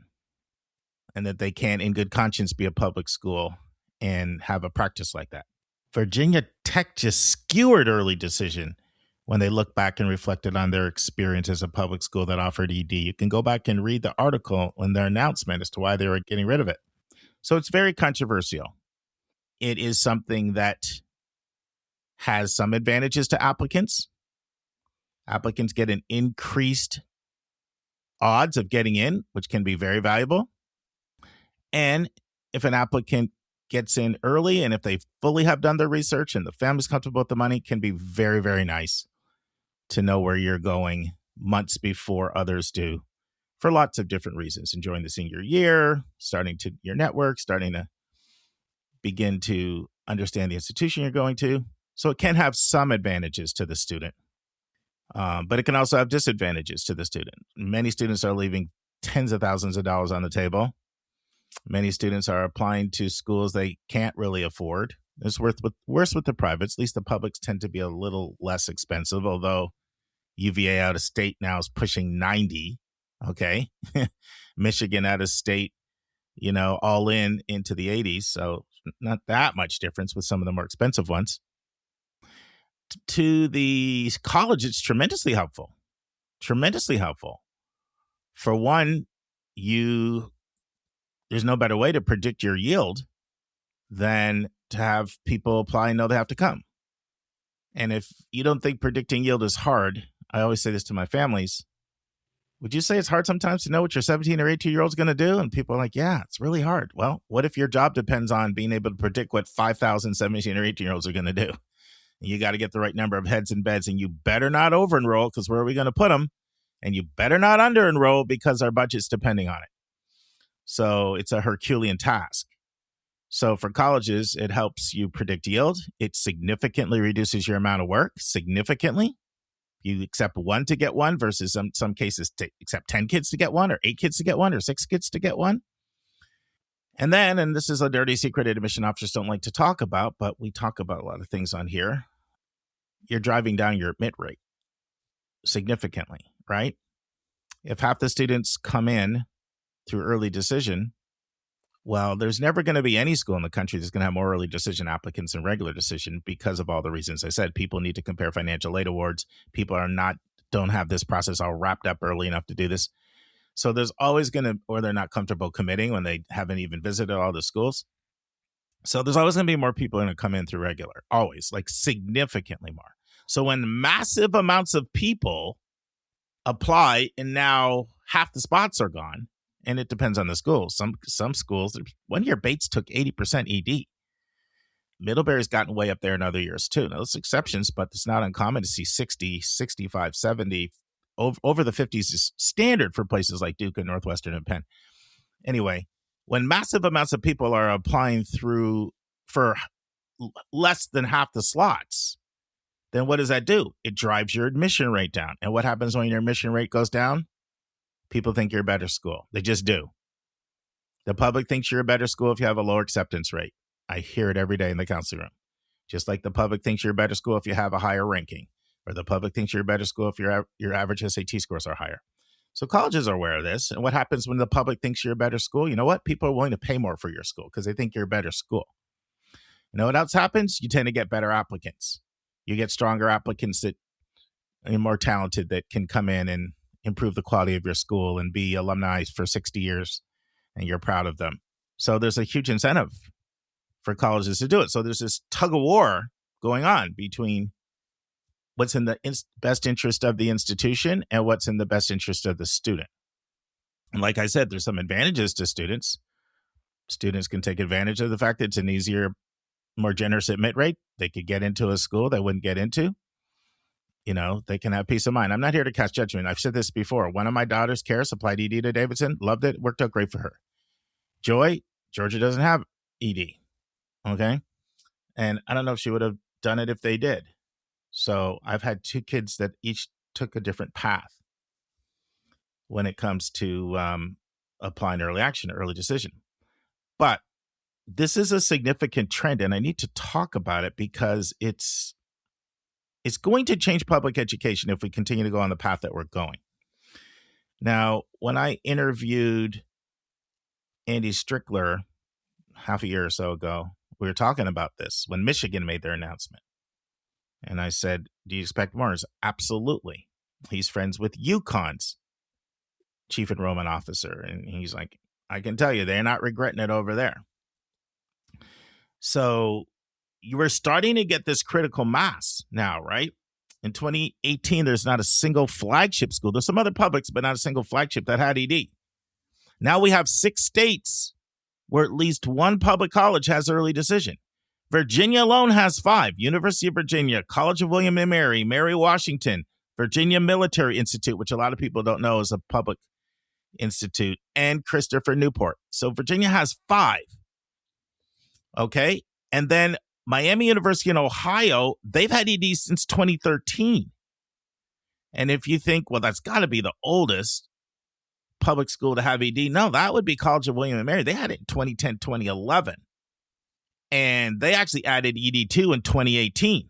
and that they can't in good conscience be a public school and have a practice like that. Virginia Tech just skewered early decision when they look back and reflected on their experience as a public school that offered ED. You can go back and read the article and their announcement as to why they were getting rid of it. So it's very controversial. It is something that has some advantages to applicants. Applicants get an increased odds of getting in, which can be very valuable. And if an applicant gets in early and if they fully have done their research and the family's comfortable with the money, can be very, very nice to know where you're going months before others do for lots of different reasons. Enjoying the senior year, starting to your network, starting to begin to understand the institution you're going to. So it can have some advantages to the student, but it can also have disadvantages to the student. Many students are leaving tens of thousands of dollars on the table. Many students are applying to schools they can't really afford. It's worse with the privates. At least the publics tend to be a little less expensive, although UVA out of state now is pushing 90. Okay. Michigan out of state, all into the 80s. So not that much difference with some of the more expensive ones. To the college, it's tremendously helpful. Tremendously helpful. For one, there's no better way to predict your yield than to have people apply and know they have to come. And if you don't think predicting yield is hard, I always say this to my families, would you say it's hard sometimes to know what your 17 or 18-year-old's going to do? And people are like, yeah, it's really hard. Well, what if your job depends on being able to predict what 5,000 17 or 18-year-olds are going to do? And you got to get the right number of heads and beds, and you better not over-enroll because where are we going to put them? And you better not under-enroll because our budget's depending on it. So it's a Herculean task. So for colleges, it helps you predict yield. It significantly reduces your amount of work, significantly. You accept one to get one versus some cases to accept 10 kids to get one or 8 kids to get one or 6 kids to get one. And then, and this is a dirty secret admission officers don't like to talk about, but we talk about a lot of things on here. You're driving down your admit rate significantly, right? If half the students come in through early decision, well, there's never going to be any school in the country that's going to have more early decision applicants than regular decision because of all the reasons I said. People need to compare financial aid awards. People don't have this process all wrapped up early enough to do this. So there's always going to, or they're not comfortable committing when they haven't even visited all the schools. So there's always going to be more people going to come in through regular, always, like significantly more. So when massive amounts of people apply and now half the spots are gone, and it depends on the school. Some schools, one year Bates took 80% ED. Middlebury's gotten way up there in other years too. Now, there's exceptions, but it's not uncommon to see 60, 65, 70. Over the 50s is standard for places like Duke and Northwestern and Penn. Anyway, when massive amounts of people are applying for less than half the slots, then what does that do? It drives your admission rate down. And what happens when your admission rate goes down? People think you're a better school. They just do. The public thinks you're a better school if you have a lower acceptance rate. I hear it every day in the counseling room. Just like the public thinks you're a better school if you have a higher ranking, or the public thinks you're a better school if your average SAT scores are higher. So colleges are aware of this. And what happens when the public thinks you're a better school? You know what? People are willing to pay more for your school because they think you're a better school. You know what else happens? You tend to get better applicants. You get stronger applicants that are more talented that can come in and improve the quality of your school and be alumni for 60 years, and you're proud of them. So there's a huge incentive for colleges to do it. So there's this tug of war going on between what's in the best interest of the institution and what's in the best interest of the student. And like I said, there's some advantages to students. Students can take advantage of the fact that it's an easier, more generous admit rate. They could get into a school they wouldn't get into. You know, they can have peace of mind. I'm not here to cast judgment. I've said this before. One of my daughters, Karis, applied ED to Davidson, loved it, worked out great for her. Joy, Georgia doesn't have ED. Okay. And I don't know if she would have done it if they did. So I've had two kids that each took a different path when it comes to applying early action, early decision. But this is a significant trend, and I need to talk about it because it's going to change public education if we continue to go on the path that we're going. Now, when I interviewed Andy Strickler half a year or so ago, we were talking about this when Michigan made their announcement. And I said, do you expect more? He said, absolutely. He's friends with UConn's chief enrollment officer. And he's like, I can tell you, they're not regretting it over there. So you were starting to get this critical mass now, right? In 2018, there's not a single flagship school. There's some other publics, but not a single flagship that had ED. Now we have 6 states where at least one public college has early decision. Virginia alone has 5. University of Virginia, College of William and Mary, Mary Washington, Virginia Military Institute, which a lot of people don't know is a public institute, and Christopher Newport. So Virginia has 5. Okay. And then Miami University in Ohio, they've had ED since 2013. And if you think, well, that's got to be the oldest public school to have ED. No, that would be College of William and Mary. They had it in 2010, 2011. And they actually added ED2 in 2018.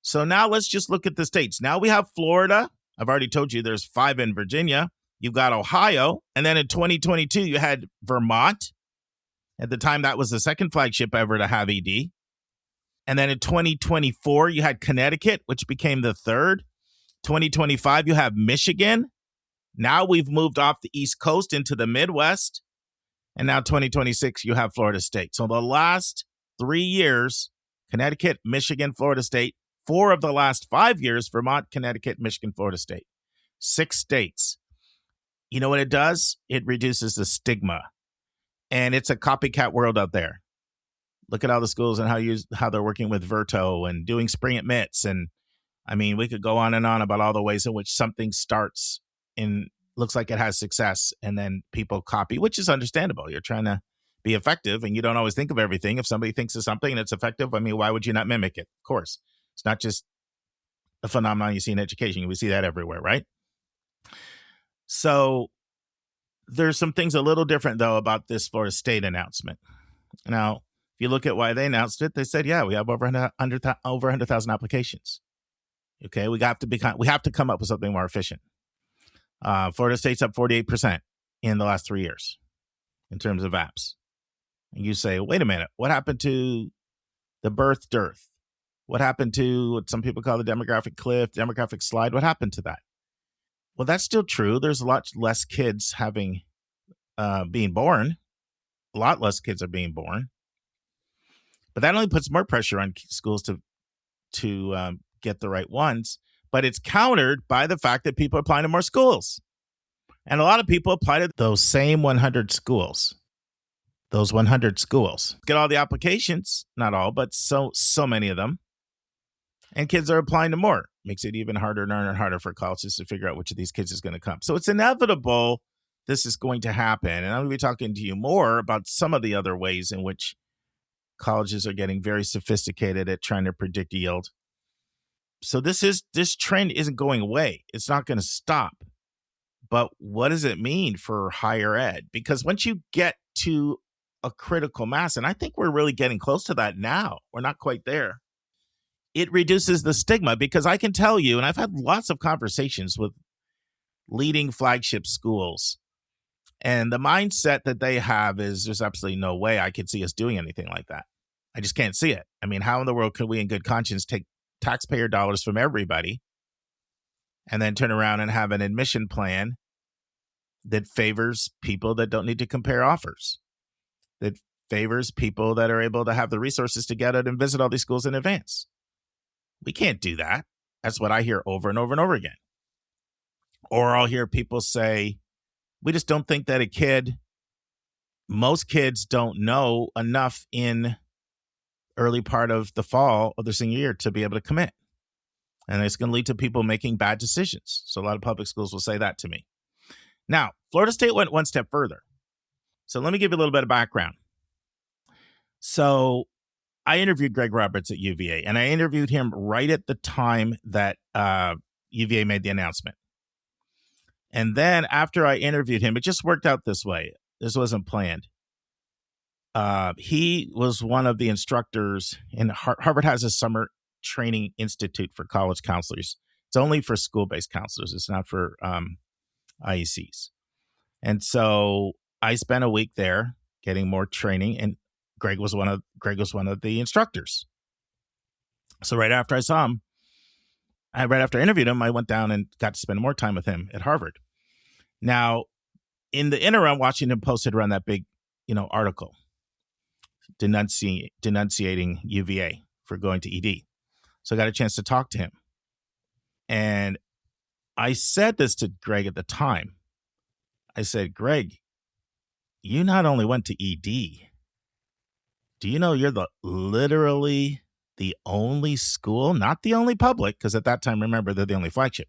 So now let's just look at the states. Now we have Florida. I've already told you there's 5 in Virginia. You've got Ohio. And then in 2022, you had Vermont. At the time, that was the second flagship ever to have ED. And then in 2024, you had Connecticut, which became the 3rd. 2025, you have Michigan. Now we've moved off the East Coast into the Midwest. And now 2026, you have Florida State. So the last 3 years, Connecticut, Michigan, Florida State. 4 of the last 5 years, Vermont, Connecticut, Michigan, Florida State. 6 states. You know what it does? It reduces the stigma. And it's a copycat world out there. Look at all the schools and how they're working with Verto and doing spring admits. And I mean, we could go on and on about all the ways in which something starts and looks like it has success, and then people copy, which is understandable. You're trying to be effective, and you don't always think of everything. If somebody thinks of something and it's effective, I mean, why would you not mimic it? Of course. It's not just a phenomenon you see in education. We see that everywhere, right? So there's some things a little different, though, about this Florida State announcement. Now, if you look at why they announced it, they said, yeah, we have over 100,000 applications. Okay, we have to come up with something more efficient. Florida State's up 48% in the last 3 years in terms of apps. And you say, wait a minute, what happened to the birth dearth? What happened to what some people call the demographic cliff, demographic slide? What happened to that? Well, that's still true. There's a lot less kids being born. A lot less kids are being born. But that only puts more pressure on schools to get the right ones. But it's countered by the fact that people are applying to more schools. And a lot of people apply to those same 100 schools. Those 100 schools. Get all the applications, not all, but so many of them. And kids are applying to more. Makes it even harder and harder for colleges to figure out which of these kids is going to come. So it's inevitable this is going to happen. And I'm going to be talking to you more about some of the other ways in which colleges are getting very sophisticated at trying to predict yield. So this trend isn't going away. It's not going to stop. But what does it mean for higher ed? Because once you get to a critical mass, and I think we're really getting close to that now, we're not quite there, it reduces the stigma. Because I can tell you, and I've had lots of conversations with leading flagship schools, and the mindset that they have is there's absolutely no way I could see us doing anything like that. I just can't see it. I mean, how in the world could we in good conscience take taxpayer dollars from everybody and then turn around and have an admission plan that favors people that don't need to compare offers, that favors people that are able to have the resources to get out and visit all these schools in advance? We can't do that. That's what I hear over and over and over again. Or I'll hear people say, we just don't think that most kids don't know enough in early part of the fall of their senior year to be able to commit. And it's going to lead to people making bad decisions. So a lot of public schools will say that to me. Now, Florida State went one step further. So let me give you a little bit of background. So I interviewed Greg Roberts at UVA, and I interviewed him right at the time that UVA made the announcement. And then after I interviewed him, it just worked out this way. This wasn't planned. He was one of the instructors in Harvard has a summer training institute for college counselors. It's only for school-based counselors. It's not for IECs. And so I spent a week there getting more training, and Greg was one of the instructors. So right after I saw him, right after I interviewed him, I went down and got to spend more time with him at Harvard. Now, in the interim, Washington Post had run that big, article denunciating UVA for going to ED. So I got a chance to talk to him. And I said this to Greg at the time. I said, Greg, you not only went to ED, do you know you're literally the only school, not the only public, because at that time, remember, they're the only flagship.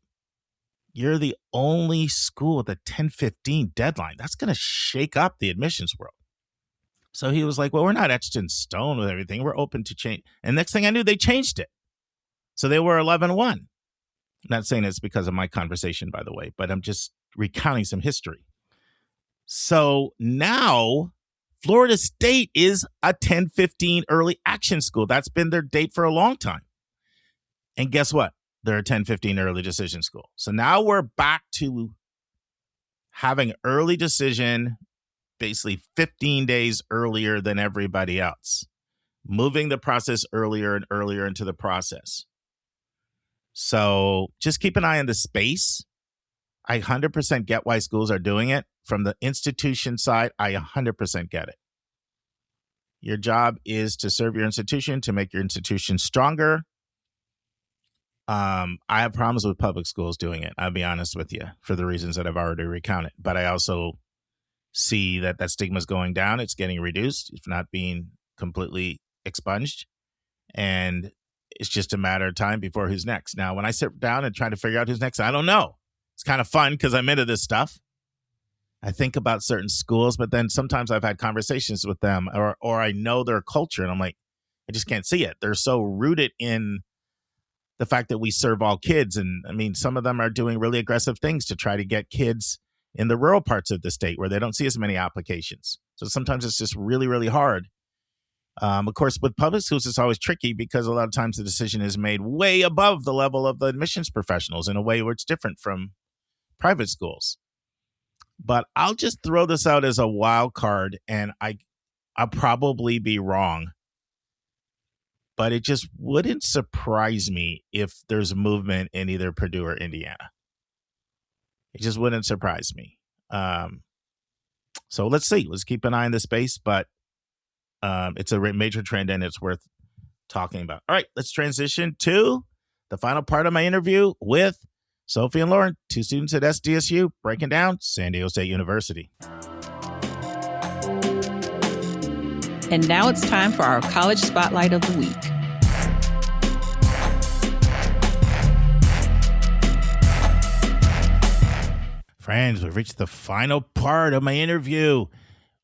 You're the only school with a 10:15 deadline. That's going to shake up the admissions world. So he was like, well, we're not etched in stone with everything. We're open to change. And next thing I knew, they changed it. So they were 11-1. I'm not saying it's because of my conversation, by the way, but I'm just recounting some history. So now Florida State is a 10:15 early action school. That's been their date for a long time. And guess what? They're a 10:15 early decision school. So now we're back to having early decision basically 15 days earlier than everybody else, moving the process earlier and earlier into the process. So just keep an eye on the space. I 100% get why schools are doing it. From the institution side, I 100% get it. Your job is to serve your institution, to make your institution stronger. I have problems with public schools doing it. I'll be honest with you, for the reasons that I've already recounted. But I also see that stigma is going down. It's getting reduced, if not being completely expunged. And it's just a matter of time before who's next. Now, when I sit down and try to figure out who's next, I don't know. It's kind of fun because I'm into this stuff. I think about certain schools, but then sometimes I've had conversations with them or I know their culture and I'm like, I just can't see it. They're so rooted in the fact that we serve all kids. And I mean, some of them are doing really aggressive things to try to get kids in the rural parts of the state where they don't see as many applications. So sometimes it's just really, really hard. Of course, with public schools, it's always tricky because a lot of times the decision is made way above the level of the admissions professionals in a way where it's different from private schools. But I'll just throw this out as a wild card, and I'll probably be wrong. But it just wouldn't surprise me if there's movement in either Purdue or Indiana. It just wouldn't surprise me. So let's see. Let's keep an eye on the space, but it's a major trend and it's worth talking about. All right, let's transition to the final part of my interview with Sophie and Lauren, two students at SDSU, breaking down San Diego State University. And now it's time for our College Spotlight of the Week. Friends, we've reached the final part of my interview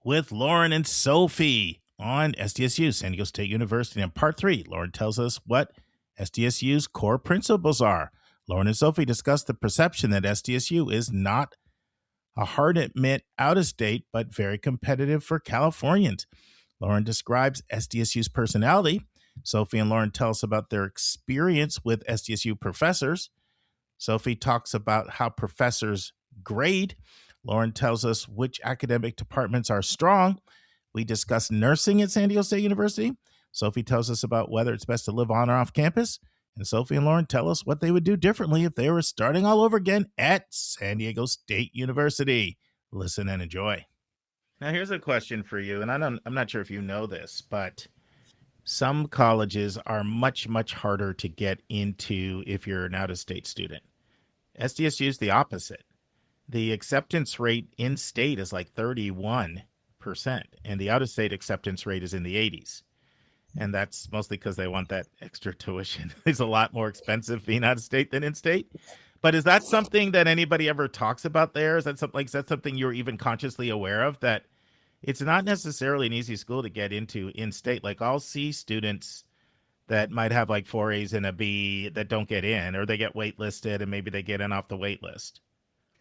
with Lauren and Sophie on SDSU, San Diego State University. In part 3, Lauren tells us what SDSU's core principles are. Lauren and Sophie discuss the perception that SDSU is not a hard admit out of state, but very competitive for Californians. Lauren describes SDSU's personality. Sophie and Lauren tell us about their experience with SDSU professors. Sophie talks about how professors grade. Lauren tells us which academic departments are strong. We discuss nursing at San Diego State University. Sophie tells us about whether it's best to live on or off campus. And Sophie and Lauren tell us what they would do differently if they were starting all over again at San Diego State University. Listen and enjoy. Now, here's a question for you, and I'm not sure if you know this, but some colleges are much, much harder to get into if you're an out-of-state student. SDSU is the opposite. The acceptance rate in-state is like 31%, and the out-of-state acceptance rate is in the 80s. And that's mostly because they want that extra tuition. It's a lot more expensive being out of state than in state. But is that something that anybody ever talks about there? Is that something you're even consciously aware of, that it's not necessarily an easy school to get into in state? Like, I'll see students that might have like 4 A's and a B that don't get in, or they get waitlisted and maybe they get in off the wait list.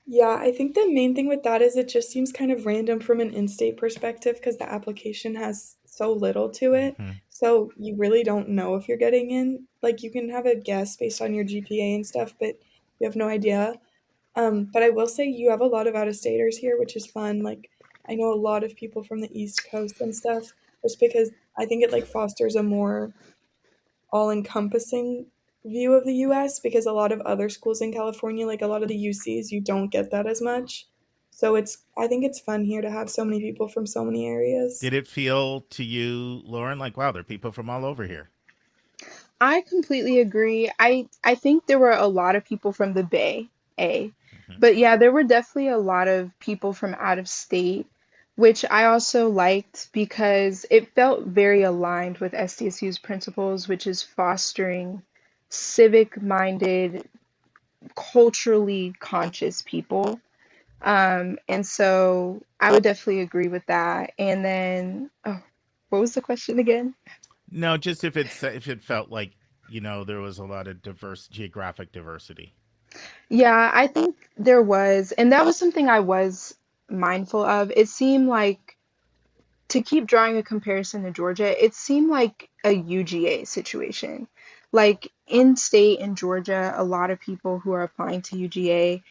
Yeah, I think the main thing with that is it just seems kind of random from an in-state perspective because the application has so little to it. Mhm. So you really don't know if you're getting in. Like, you can have a guess based on your GPA and stuff, but you have no idea. But I will say you have a lot of out-of-staters here, which is fun. Like, I know a lot of people from the East Coast and stuff, just because I think it like fosters a more all-encompassing view of the US, because a lot of other schools in California, like a lot of the UCs, you don't get that as much. So I think it's fun here to have so many people from so many areas. Did it feel to you, Lauren, like, wow, there are people from all over here? I completely agree. I think there were a lot of people from the Bay, Mhm. but yeah, there were definitely a lot of people from out of state, which I also liked because it felt very aligned with SDSU's principles, which is fostering civic-minded, culturally conscious people. And so I would definitely agree with that. And then, oh, what was the question again? No, just if it felt like, there was a lot of geographic diversity. Yeah, I think there was, and that was something I was mindful of. It seemed like, to keep drawing a comparison to Georgia, it seemed like a UGA situation. Like in state in Georgia, a lot of people who are applying to UGA,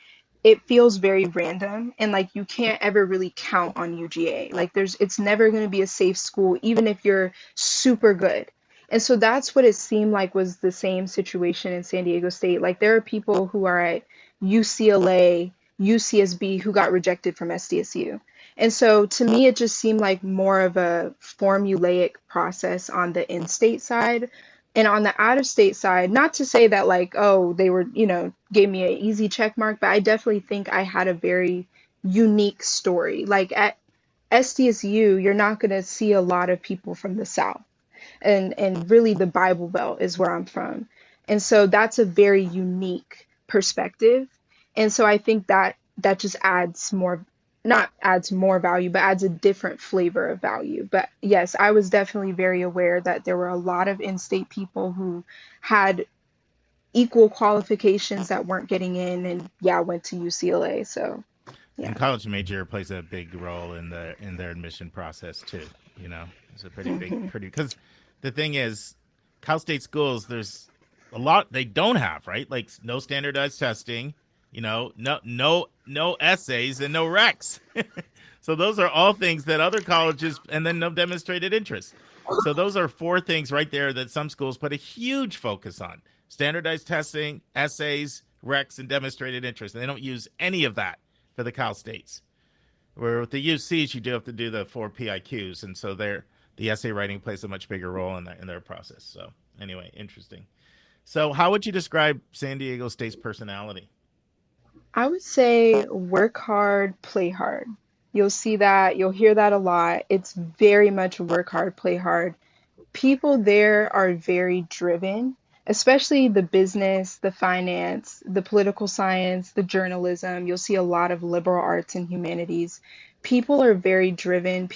it feels very random, and like you can't ever really count on UGA. Like it's never going to be a safe school even if you're super good. And so that's what it seemed like was the same situation in San Diego State. Like there are people who are at UCLA, UCSB who got rejected from SDSU. And so to me, it just seemed like more of a formulaic process on the in-state side. And on the out-of-state side, not to say that like, oh, they were, gave me an easy check mark, but I definitely think I had a very unique story. Like at SDSU, you're not going to see a lot of people from the South. And really the Bible Belt is where I'm from. And so that's a very unique perspective. And so I think that just adds more, not adds more value, but adds a different flavor of value. But yes, I was definitely very aware that there were a lot of in-state people who had equal qualifications that weren't getting in, and yeah, went to UCLA. So yeah. And college major plays a big role in their admission process too. It's a pretty big, because the thing is, Cal State schools, there's a lot they don't have, right? Like no standardized testing, no essays and no recs. So those are all things that other colleges, and then no demonstrated interest. So those are 4 things right there that some schools put a huge focus on: standardized testing, essays, recs, and demonstrated interest. And they don't use any of that for the Cal States. Where with the UCs, you do have to do the 4 PIQs, and so the essay writing plays a much bigger role in their process. So anyway, interesting. So how would you describe San Diego State's personality? I would say work hard, play hard. You'll see that, you'll hear that a lot. It's very much work hard, play hard. People there are very driven, especially the business, the finance, the political science, the journalism. You'll see a lot of liberal arts and humanities. People are very driven.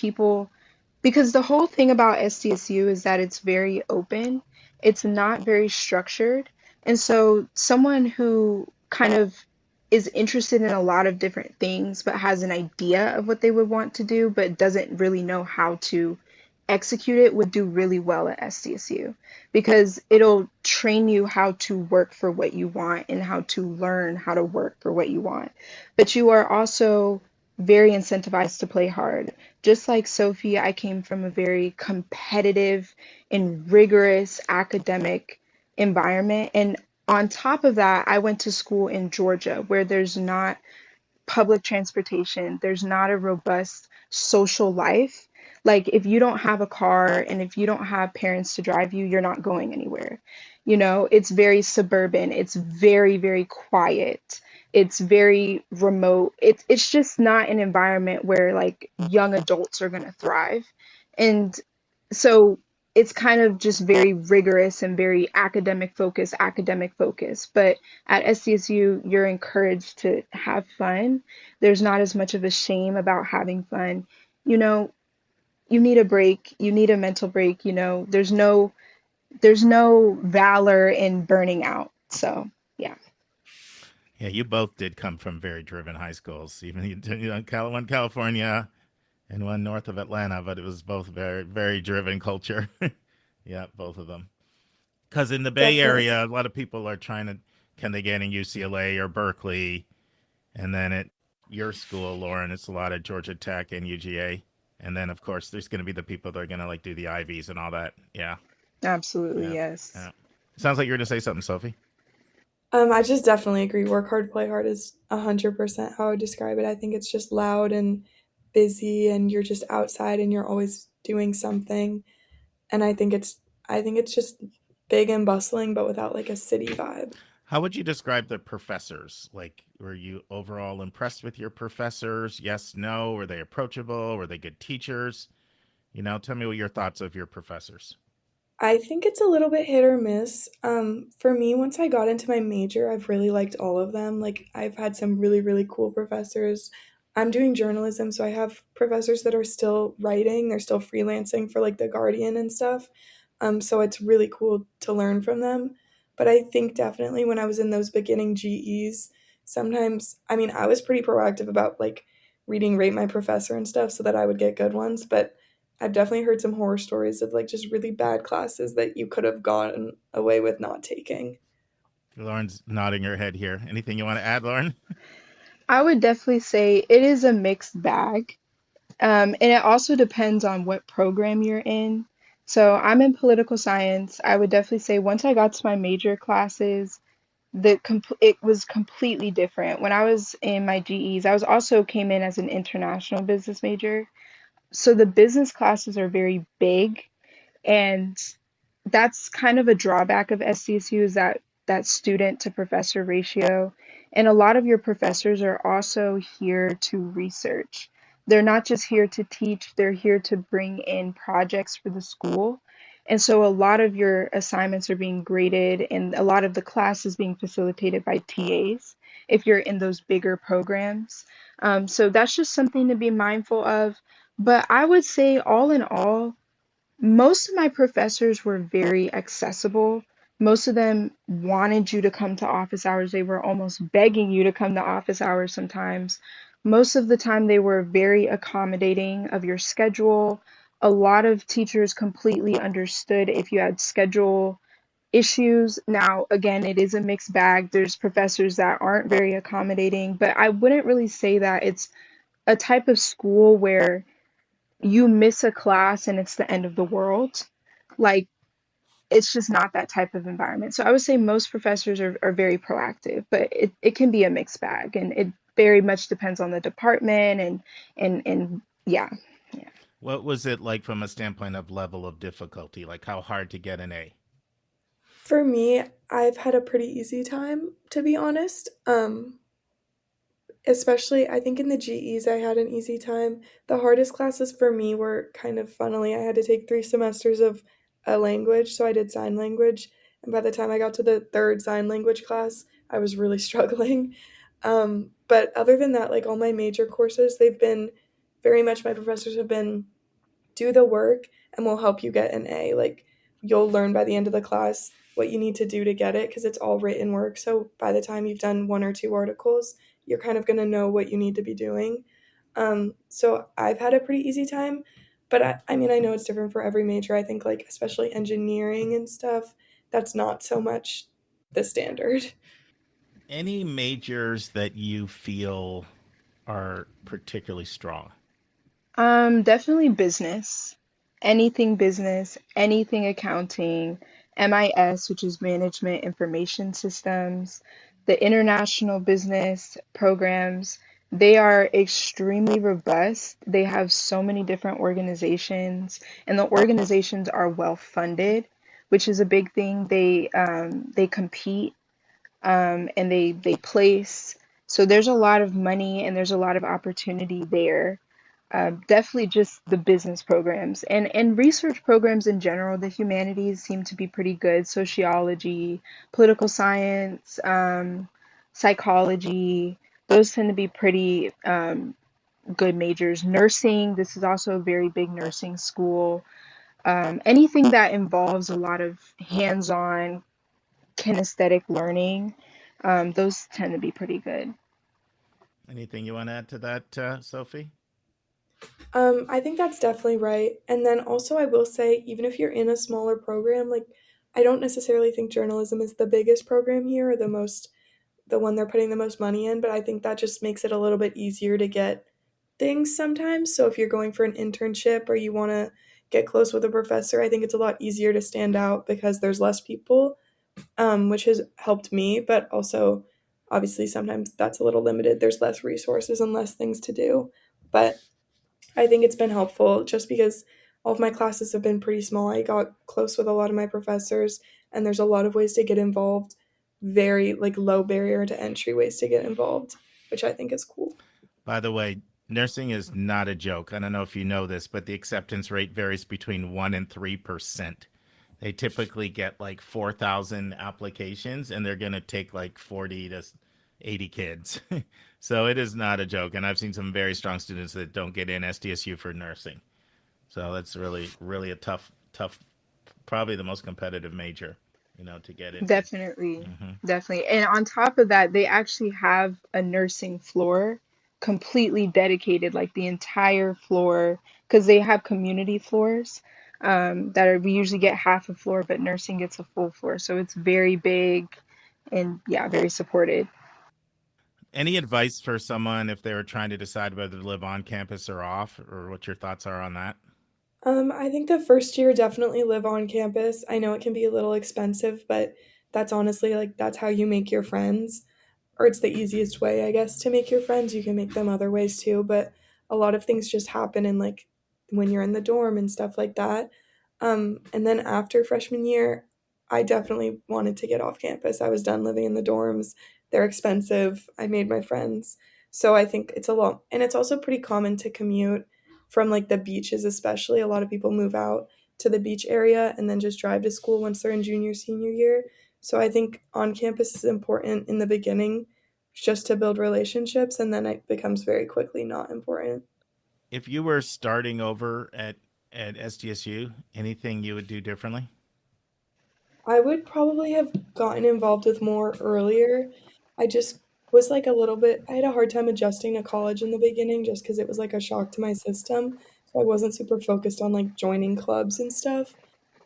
Because the whole thing about SDSU is that it's very open. It's not very structured. And so someone who kind of is interested in a lot of different things but has an idea of what they would want to do but doesn't really know how to execute it would do really well at SDSU because it'll train you how to work for what you want and how to learn how to work for what you want. But you are also very incentivized to play hard. Just like Sophie, I came from a very competitive and rigorous academic environment. And on top of that, I went to school in Georgia where there's not public transportation, there's not a robust social life. Like, if you don't have a car and if you don't have parents to drive you, you're not going anywhere. You know, it's very suburban, it's very, very quiet, it's very remote. It's just not an environment where like young adults are going to thrive. And so it's kind of just very rigorous and very academic focus. But at SDSU, you're encouraged to have fun. There's not as much of a shame about having fun. You know, you need a break, you need a mental break, you know, there's no valor in burning out. So, yeah. Yeah, you both did come from very driven high schools. Even one California and one north of Atlanta, but it was both very, very driven culture. Yeah, both of them. Because in the Bay Definitely. Area, a lot of people are trying to, can they get in UCLA or Berkeley? And then at your school, Lauren, it's a lot of Georgia Tech and UGA. And then, of course, there's going to be the people that are going to like do the Ivies and all that. Yeah, Absolutely, yeah, yes. yeah. Sounds like you're going to say something, Sophie. I just definitely agree. Work hard, play hard is 100% how I would describe it. I think it's just loud and busy, and you're just outside, and you're always doing something. And I think it's just big and bustling, but without like a city vibe. How would you describe the professors? Like, were you overall impressed with your professors? Yes, no. Were they approachable? Were they good teachers? Tell me what your thoughts of your professors. I think it's a little bit hit or miss. For me, once I got into my major, I've really liked all of them. Like, I've had some really, really cool professors. I'm doing journalism, so I have professors that are still writing, they're still freelancing for like The Guardian and stuff. So it's really cool to learn from them. But I think definitely when I was in those beginning GEs, sometimes, I mean, I was pretty proactive about like reading Rate My Professor and stuff so that I would get good ones. But I've definitely heard some horror stories of like just really bad classes that you could have gotten away with not taking. Lauren's nodding her head here. Anything you want to add, Lauren? I would definitely say it is a mixed bag. And it also depends on what program you're in. So I'm in political science. I would definitely say once I got to my major classes, it was completely different. When I was in my GEs, I was also came in as an international business major. So the business classes are very big, and that's kind of a drawback of SDSU is that student to professor ratio. And a lot of your professors are also here to research. They're not just here to teach, they're here to bring in projects for the school. And so a lot of your assignments are being graded and a lot of the class is being facilitated by TAs if you're in those bigger programs. So that's just something to be mindful of. But I would say, all in all, most of my professors were very accessible. Most of them wanted you to come to office hours. They were almost begging you to come to office hours sometimes. Most of the time, they were very accommodating of your schedule. A lot of teachers completely understood if you had schedule issues. Now, again, it is a mixed bag. There's professors that aren't very accommodating, but I wouldn't really say that it's a type of school where you miss a class and it's the end of the world. Like, it's just not that type of environment. So I would say most professors are very proactive, but it can be a mixed bag and it very much depends on the department and yeah. Yeah. What was it like from a standpoint of level of difficulty? Like how hard to get an A? For me, I've had a pretty easy time, to be honest. Especially, I think in the GEs, I had an easy time. The hardest classes for me were kind of funnily. I had to take 3 semesters of a language, so I did sign language. And by the time I got to the third sign language class, I was really struggling. But other than that, like all my major courses, they've been very much, my professors have been do the work and we'll help you get an A. Like you'll learn by the end of the class what you need to do to get it because it's all written work. So by the time you've done one or two articles, you're kind of going to know what you need to be doing. So I've had a pretty easy time, but I mean, I know it's different for every major. I think, like, especially engineering and stuff, that's not so much the standard. Any majors that you feel are particularly strong? Definitely business. Anything business, anything accounting, MIS, which is Management Information Systems, the international business programs, they are extremely robust. They have so many different organizations, and the organizations are well funded, which is a big thing. They compete and they place. So there's a lot of money and there's a lot of opportunity there. Definitely just the business programs and research programs in general. The humanities seem to be pretty good. Sociology, political science, psychology, those tend to be pretty good majors. Nursing, this is also a very big nursing school. Anything that involves a lot of hands-on kinesthetic learning, those tend to be pretty good. Anything you want to add to that, Sophie? I think that's definitely right. And then also, I will say, even if you're in a smaller program, like, I don't necessarily think journalism is the biggest program here or the one they're putting the most money in, but I think that just makes it a little bit easier to get things sometimes. So if you're going for an internship or you want to get close with a professor, I think it's a lot easier to stand out because there's less people, which has helped me, but also obviously sometimes that's a little limited. There's less resources and less things to do. But I think it's been helpful just because all of my classes have been pretty small. I got close with a lot of my professors, and there's a lot of ways to get involved, very like low barrier to entry ways to get involved, which I think is cool. By the way, nursing is not a joke. I don't know if you know this, but the acceptance rate varies between 1 and 3%. They typically get like 4,000 applications and they're going to take like 40 to 80 kids. So it is not a joke. And I've seen some very strong students that don't get in SDSU for nursing. So that's really, really a tough, probably the most competitive major, to get into. Definitely, Hmm. definitely. And on top of that, they actually have a nursing floor completely dedicated, like the entire floor, because they have community floors we usually get half a floor, but nursing gets a full floor. So it's very big and yeah, very supported. Any advice for someone if they were trying to decide whether to live on campus or off, or what your thoughts are on that? I think the first year definitely live on campus. I know it can be a little expensive, but that's honestly like that's how you make your friends. Or it's the easiest way, I guess, to make your friends. You can make them other ways too, but a lot of things just happen in like when you're in the dorm and stuff like that. And then after freshman year, I definitely wanted to get off campus. I was done living in the dorms. They're expensive. I made my friends. So I think it's a lot. And it's also pretty common to commute from like the beaches, especially. A lot of people move out to the beach area and then just drive to school once they're in junior, senior year. So I think on campus is important in the beginning just to build relationships, and then it becomes very quickly not important. If you were starting over at SDSU, anything you would do differently? I would probably have gotten involved with more earlier. I just was like a little bit, I had a hard time adjusting to college in the beginning just because it was like a shock to my system. So I wasn't super focused on like joining clubs and stuff.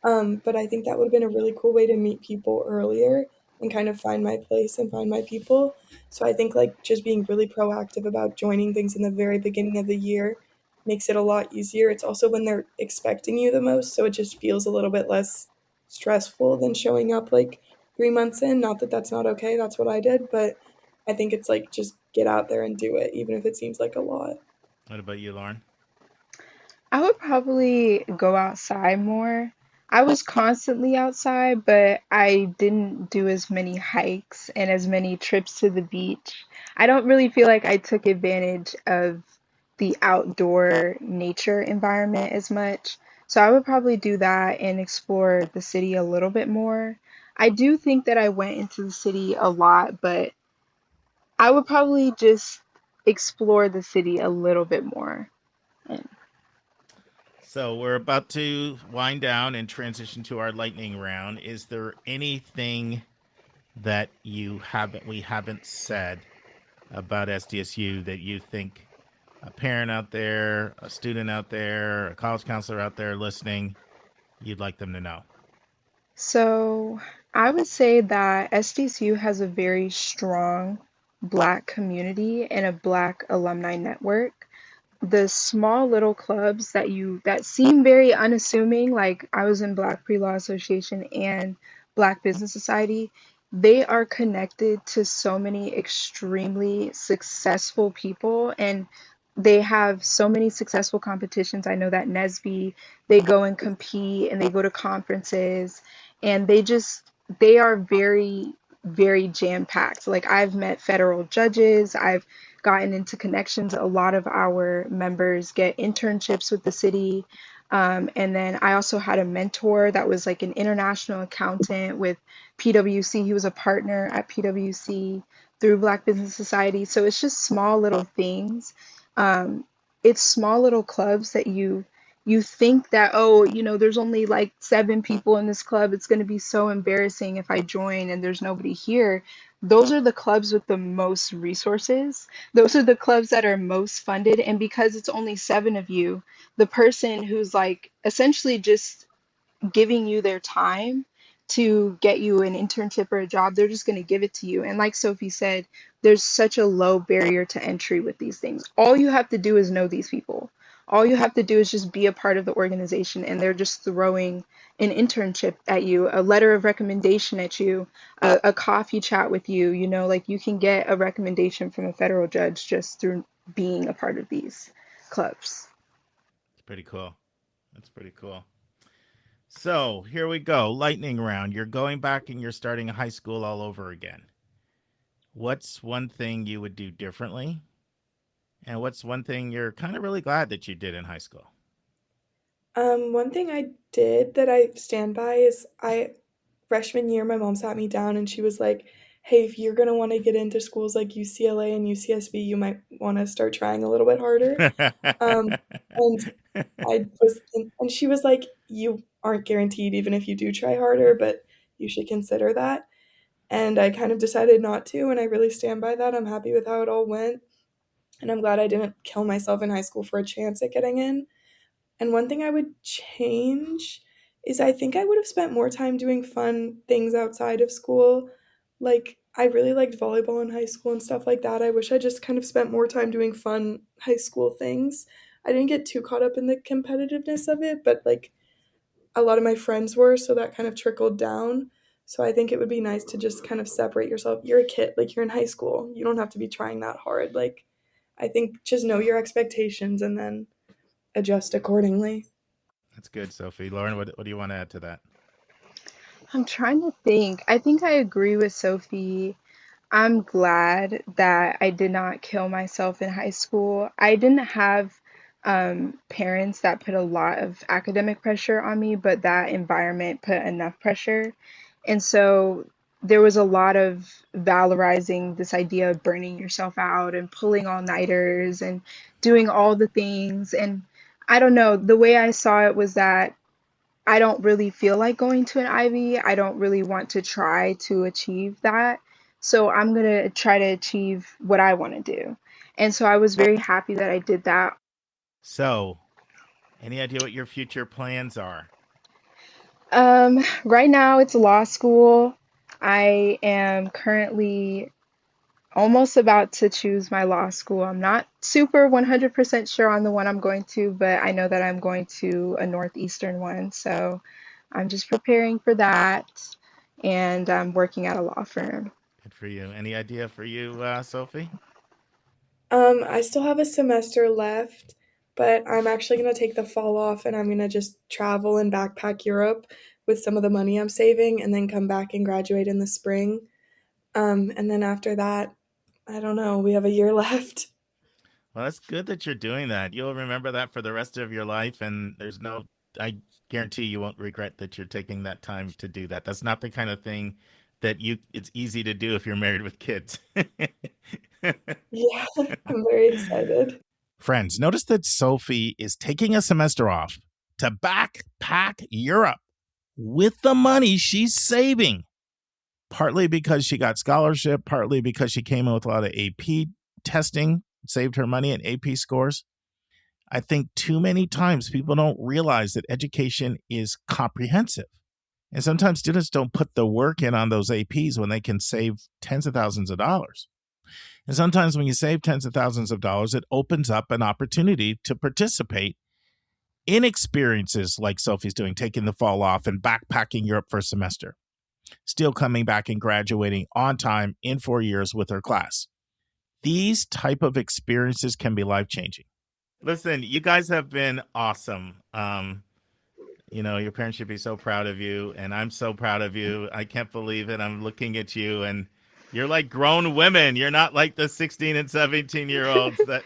But I think that would have been a really cool way to meet people earlier and kind of find my place and find my people. So I think like just being really proactive about joining things in the very beginning of the year makes it a lot easier. It's also when they're expecting you the most, so it just feels a little bit less stressful than showing up like 3 months in. Not that that's not okay, that's what I did, but I think it's like just get out there and do it, even if it seems like a lot. What about you, Lauren? I would probably go outside more. I was constantly outside, but I didn't do as many hikes and as many trips to the beach. I don't really feel like I took advantage of the outdoor nature environment as much. So I would probably do that and explore the city a little bit more. I do think that I went into the city a lot, but I would probably just explore the city a little bit more. And So we're about to wind down and transition to our lightning round. Is there anything that we haven't said about SDSU that you think a parent out there, a student out there, a college counselor out there listening, you'd like them to know? So I would say that SDSU has a very strong Black community and a Black alumni network. The small little clubs that seem very unassuming, like I was in Black Pre-Law Association and Black Business Society, they are connected to so many extremely successful people, and they have so many successful competitions. I know that NESB, they go and compete and they go to conferences, and they are very, very jam-packed. Like, I've met federal judges, I've gotten into connections. A lot of our members get internships with the city. And then I also had a mentor that was like an international accountant with PwC. He was a partner at PwC through Black Business Society. So it's just small little things. Um, it's small little clubs that you think that, oh, there's only like 7 people in this club. It's going to be so embarrassing if I join and there's nobody here. Those are the clubs with the most resources. Those are the clubs that are most funded. And because it's only 7 of you, the person who's like essentially just giving you their time to get you an internship or a job, they're just going to give it to you. And like Sophie said, there's such a low barrier to entry with these things. All you have to do is know these people. All you have to do is just be a part of the organization, and they're just throwing an internship at you, a letter of recommendation at you, a coffee chat with you. Like, you can get a recommendation from a federal judge just through being a part of these clubs. It's pretty cool. That's pretty cool. So here we go. Lightning round. You're going back and you're starting high school all over again. What's one thing you would do differently? And what's one thing you're kind of really glad that you did in high school? One thing I did that I stand by is freshman year, my mom sat me down and she was like, hey, if you're going to want to get into schools like UCLA and UCSB, you might want to start trying a little bit harder. And and she was like, you aren't guaranteed even if you do try harder, but you should consider that. And I kind of decided not to, and I really stand by that. I'm happy with how it all went. And I'm glad I didn't kill myself in high school for a chance at getting in. And one thing I would change is I think I would have spent more time doing fun things outside of school. Like, I really liked volleyball in high school and stuff like that. I wish I just kind of spent more time doing fun high school things. I didn't get too caught up in the competitiveness of it, but like a lot of my friends were, so that kind of trickled down. So I think it would be nice to just kind of separate yourself. You're a kid, like you're in high school. You don't have to be trying that hard. Like, I think just know your expectations and then adjust accordingly. That's good, Sophie. Lauren, what do you want to add to that? I'm trying to think. I think I agree with Sophie. I'm glad that I did not kill myself in high school. I didn't have parents that put a lot of academic pressure on me, but that environment put enough pressure. And so there was a lot of valorizing this idea of burning yourself out and pulling all-nighters and doing all the things. And I don't know, the way I saw it was that I don't really feel like going to an Ivy. I don't really want to try to achieve that. So I'm going to try to achieve what I want to do. And so I was very happy that I did that. So, any idea what your future plans are? Right now it's law school. I am currently almost about to choose my law school. I'm not super 100% sure on the one I'm going to, but I know that I'm going to a northeastern one. So I'm just preparing for that, and I'm working at a law firm. Good for you. Any idea for you, Sophie? I still have a semester left, but I'm actually going to take the fall off and I'm going to just travel and backpack Europe with some of the money I'm saving and then come back and graduate in the spring. And then after that, I don't know, we have a year left. Well, that's good that you're doing that. You'll remember that for the rest of your life, and I guarantee you won't regret that you're taking that time to do that. That's not the kind of thing it's easy to do if you're married with kids. Yeah, I'm very excited. Friends, notice that Sophie is taking a semester off to backpack Europe with the money she's saving. Partly because she got scholarship, partly because she came in with a lot of AP testing, saved her money and AP scores. I think too many times people don't realize that education is comprehensive. And sometimes students don't put the work in on those APs when they can save tens of thousands of dollars. And sometimes when you save tens of thousands of dollars, it opens up an opportunity to participate in experiences like Sophie's doing, taking the fall off and backpacking Europe for a semester, still coming back and graduating on time in 4 years with her class. These type of experiences can be life-changing. Listen, you guys have been awesome. Your parents should be so proud of you, and I'm so proud of you. I can't believe it. I'm looking at you, and you're like grown women. You're not like the 16 and 17-year-olds that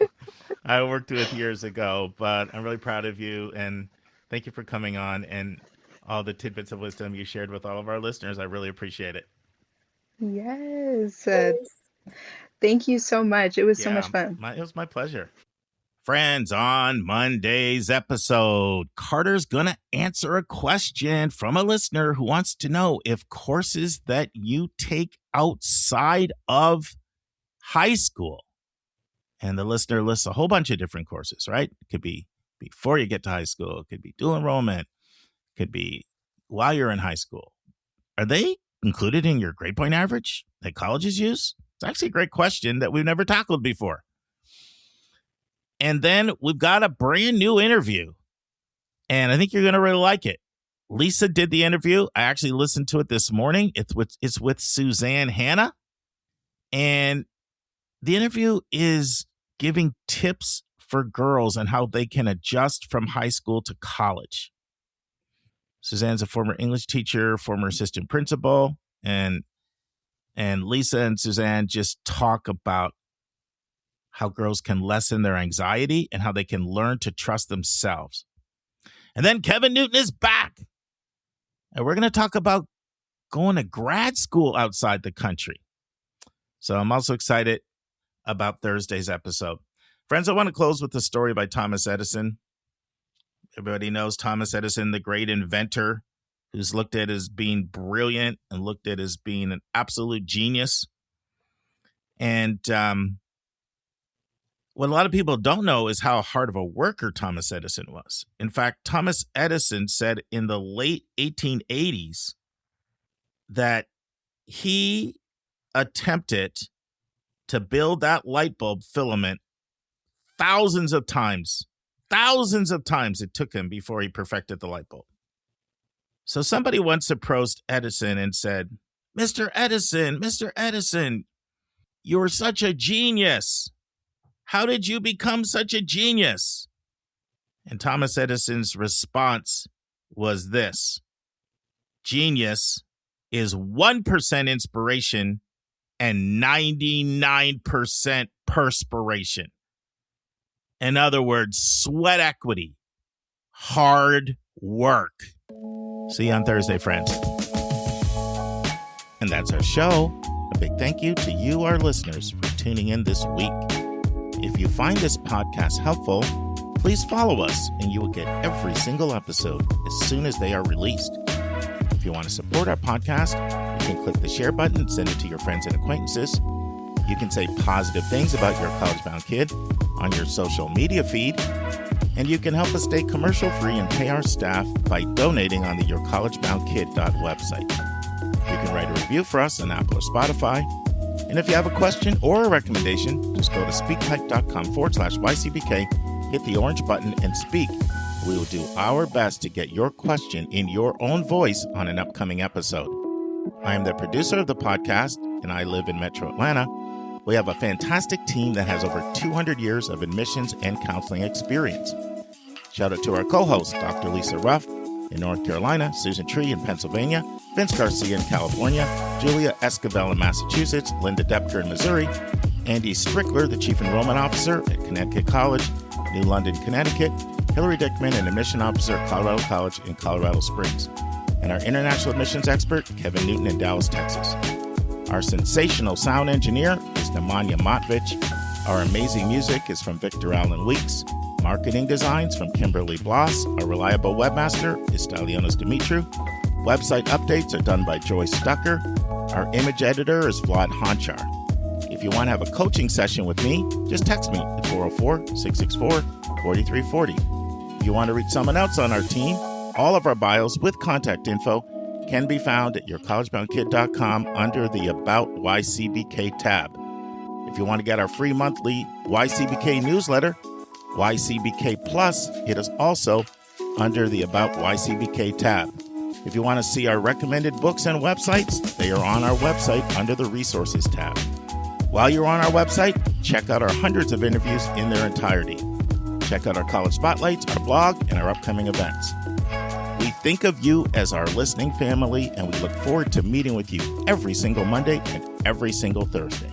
I worked with years ago, but I'm really proud of you, and thank you for coming on and all the tidbits of wisdom you shared with all of our listeners. I really appreciate it. Yes. Thank you so much. It was so much fun. It was my pleasure. Friends, on Monday's episode, Carter's going to answer a question from a listener who wants to know if courses that you take outside of high school, and the listener lists a whole bunch of different courses, right? It could be before you get to high school. It could be dual enrollment. It could be while you're in high school. Are they included in your grade point average that colleges use? It's actually a great question that we've never tackled before. And then we've got a brand new interview, and I think you're going to really like it. Lisa did the interview. I actually listened to it this morning. It's with Suzanne Hanna, and the interview is giving tips for girls and how they can adjust from high school to college. Suzanne's a former English teacher, former assistant principal, and Lisa and Suzanne just talk about how girls can lessen their anxiety and how they can learn to trust themselves. And then Kevin Newton is back. And we're going to talk about going to grad school outside the country. So I'm also excited about Thursday's episode. Friends, I want to close with a story by Thomas Edison. Everybody knows Thomas Edison, the great inventor, who's looked at as being brilliant and looked at as being an absolute genius. And what a lot of people don't know is how hard of a worker Thomas Edison was. In fact, Thomas Edison said in the late 1880s that he attempted to build that light bulb filament thousands of times it took him before he perfected the light bulb. So somebody once approached Edison and said, Mr. Edison, you're such a genius. How did you become such a genius? And Thomas Edison's response was this: genius is 1% inspiration and 99% perspiration. In other words, sweat equity, hard work. See you on Thursday, friends. And that's our show. A big thank you to you, our listeners, for tuning in this week. If you find this podcast helpful, please follow us and you will get every single episode as soon as they are released. If you want to support our podcast, you can click the share button and send it to your friends and acquaintances. You can say positive things about your college-bound kid on your social media feed. And you can help us stay commercial-free and pay our staff by donating on the yourcollegeboundkid.website. You can write a review for us on Apple or Spotify. And if you have a question or a recommendation, just go to speakpipe.com/YCBK, hit the orange button, and speak. We will do our best to get your question in your own voice on an upcoming episode. I am the producer of the podcast, and I live in Metro Atlanta. We have a fantastic team that has over 200 years of admissions and counseling experience. Shout out to our co-hosts, Dr. Lisa Ruff in North Carolina, Susan Tree in Pennsylvania, Vince Garcia in California, Julia Esquivel in Massachusetts, Linda Depker in Missouri, Andy Strickler, the Chief Enrollment Officer at Connecticut College, New London, Connecticut, Hillary Dickman, an Admission Officer at Colorado College in Colorado Springs, and our international admissions expert, Kevin Newton in Dallas, Texas. Our sensational sound engineer is Nemanja Matvich. Our amazing music is from Victor Allen Weeks. Marketing designs from Kimberly Bloss. Our reliable webmaster is Stylionis Dimitru. Website updates are done by Joyce Stucker. Our image editor is Vlad Honchar. If you want to have a coaching session with me, just text me at 404-664-4340. If you want to reach someone else on our team, all of our bios with contact info can be found at yourcollegeboundkid.com under the About YCBK tab. If you want to get our free monthly YCBK newsletter, YCBK Plus, it is also under the About YCBK tab. If you want to see our recommended books and websites, they are on our website under the Resources tab. While you're on our website, check out our hundreds of interviews in their entirety. Check out our college spotlights, our blog, and our upcoming events. We think of you as our listening family, and we look forward to meeting with you every single Monday and every single Thursday.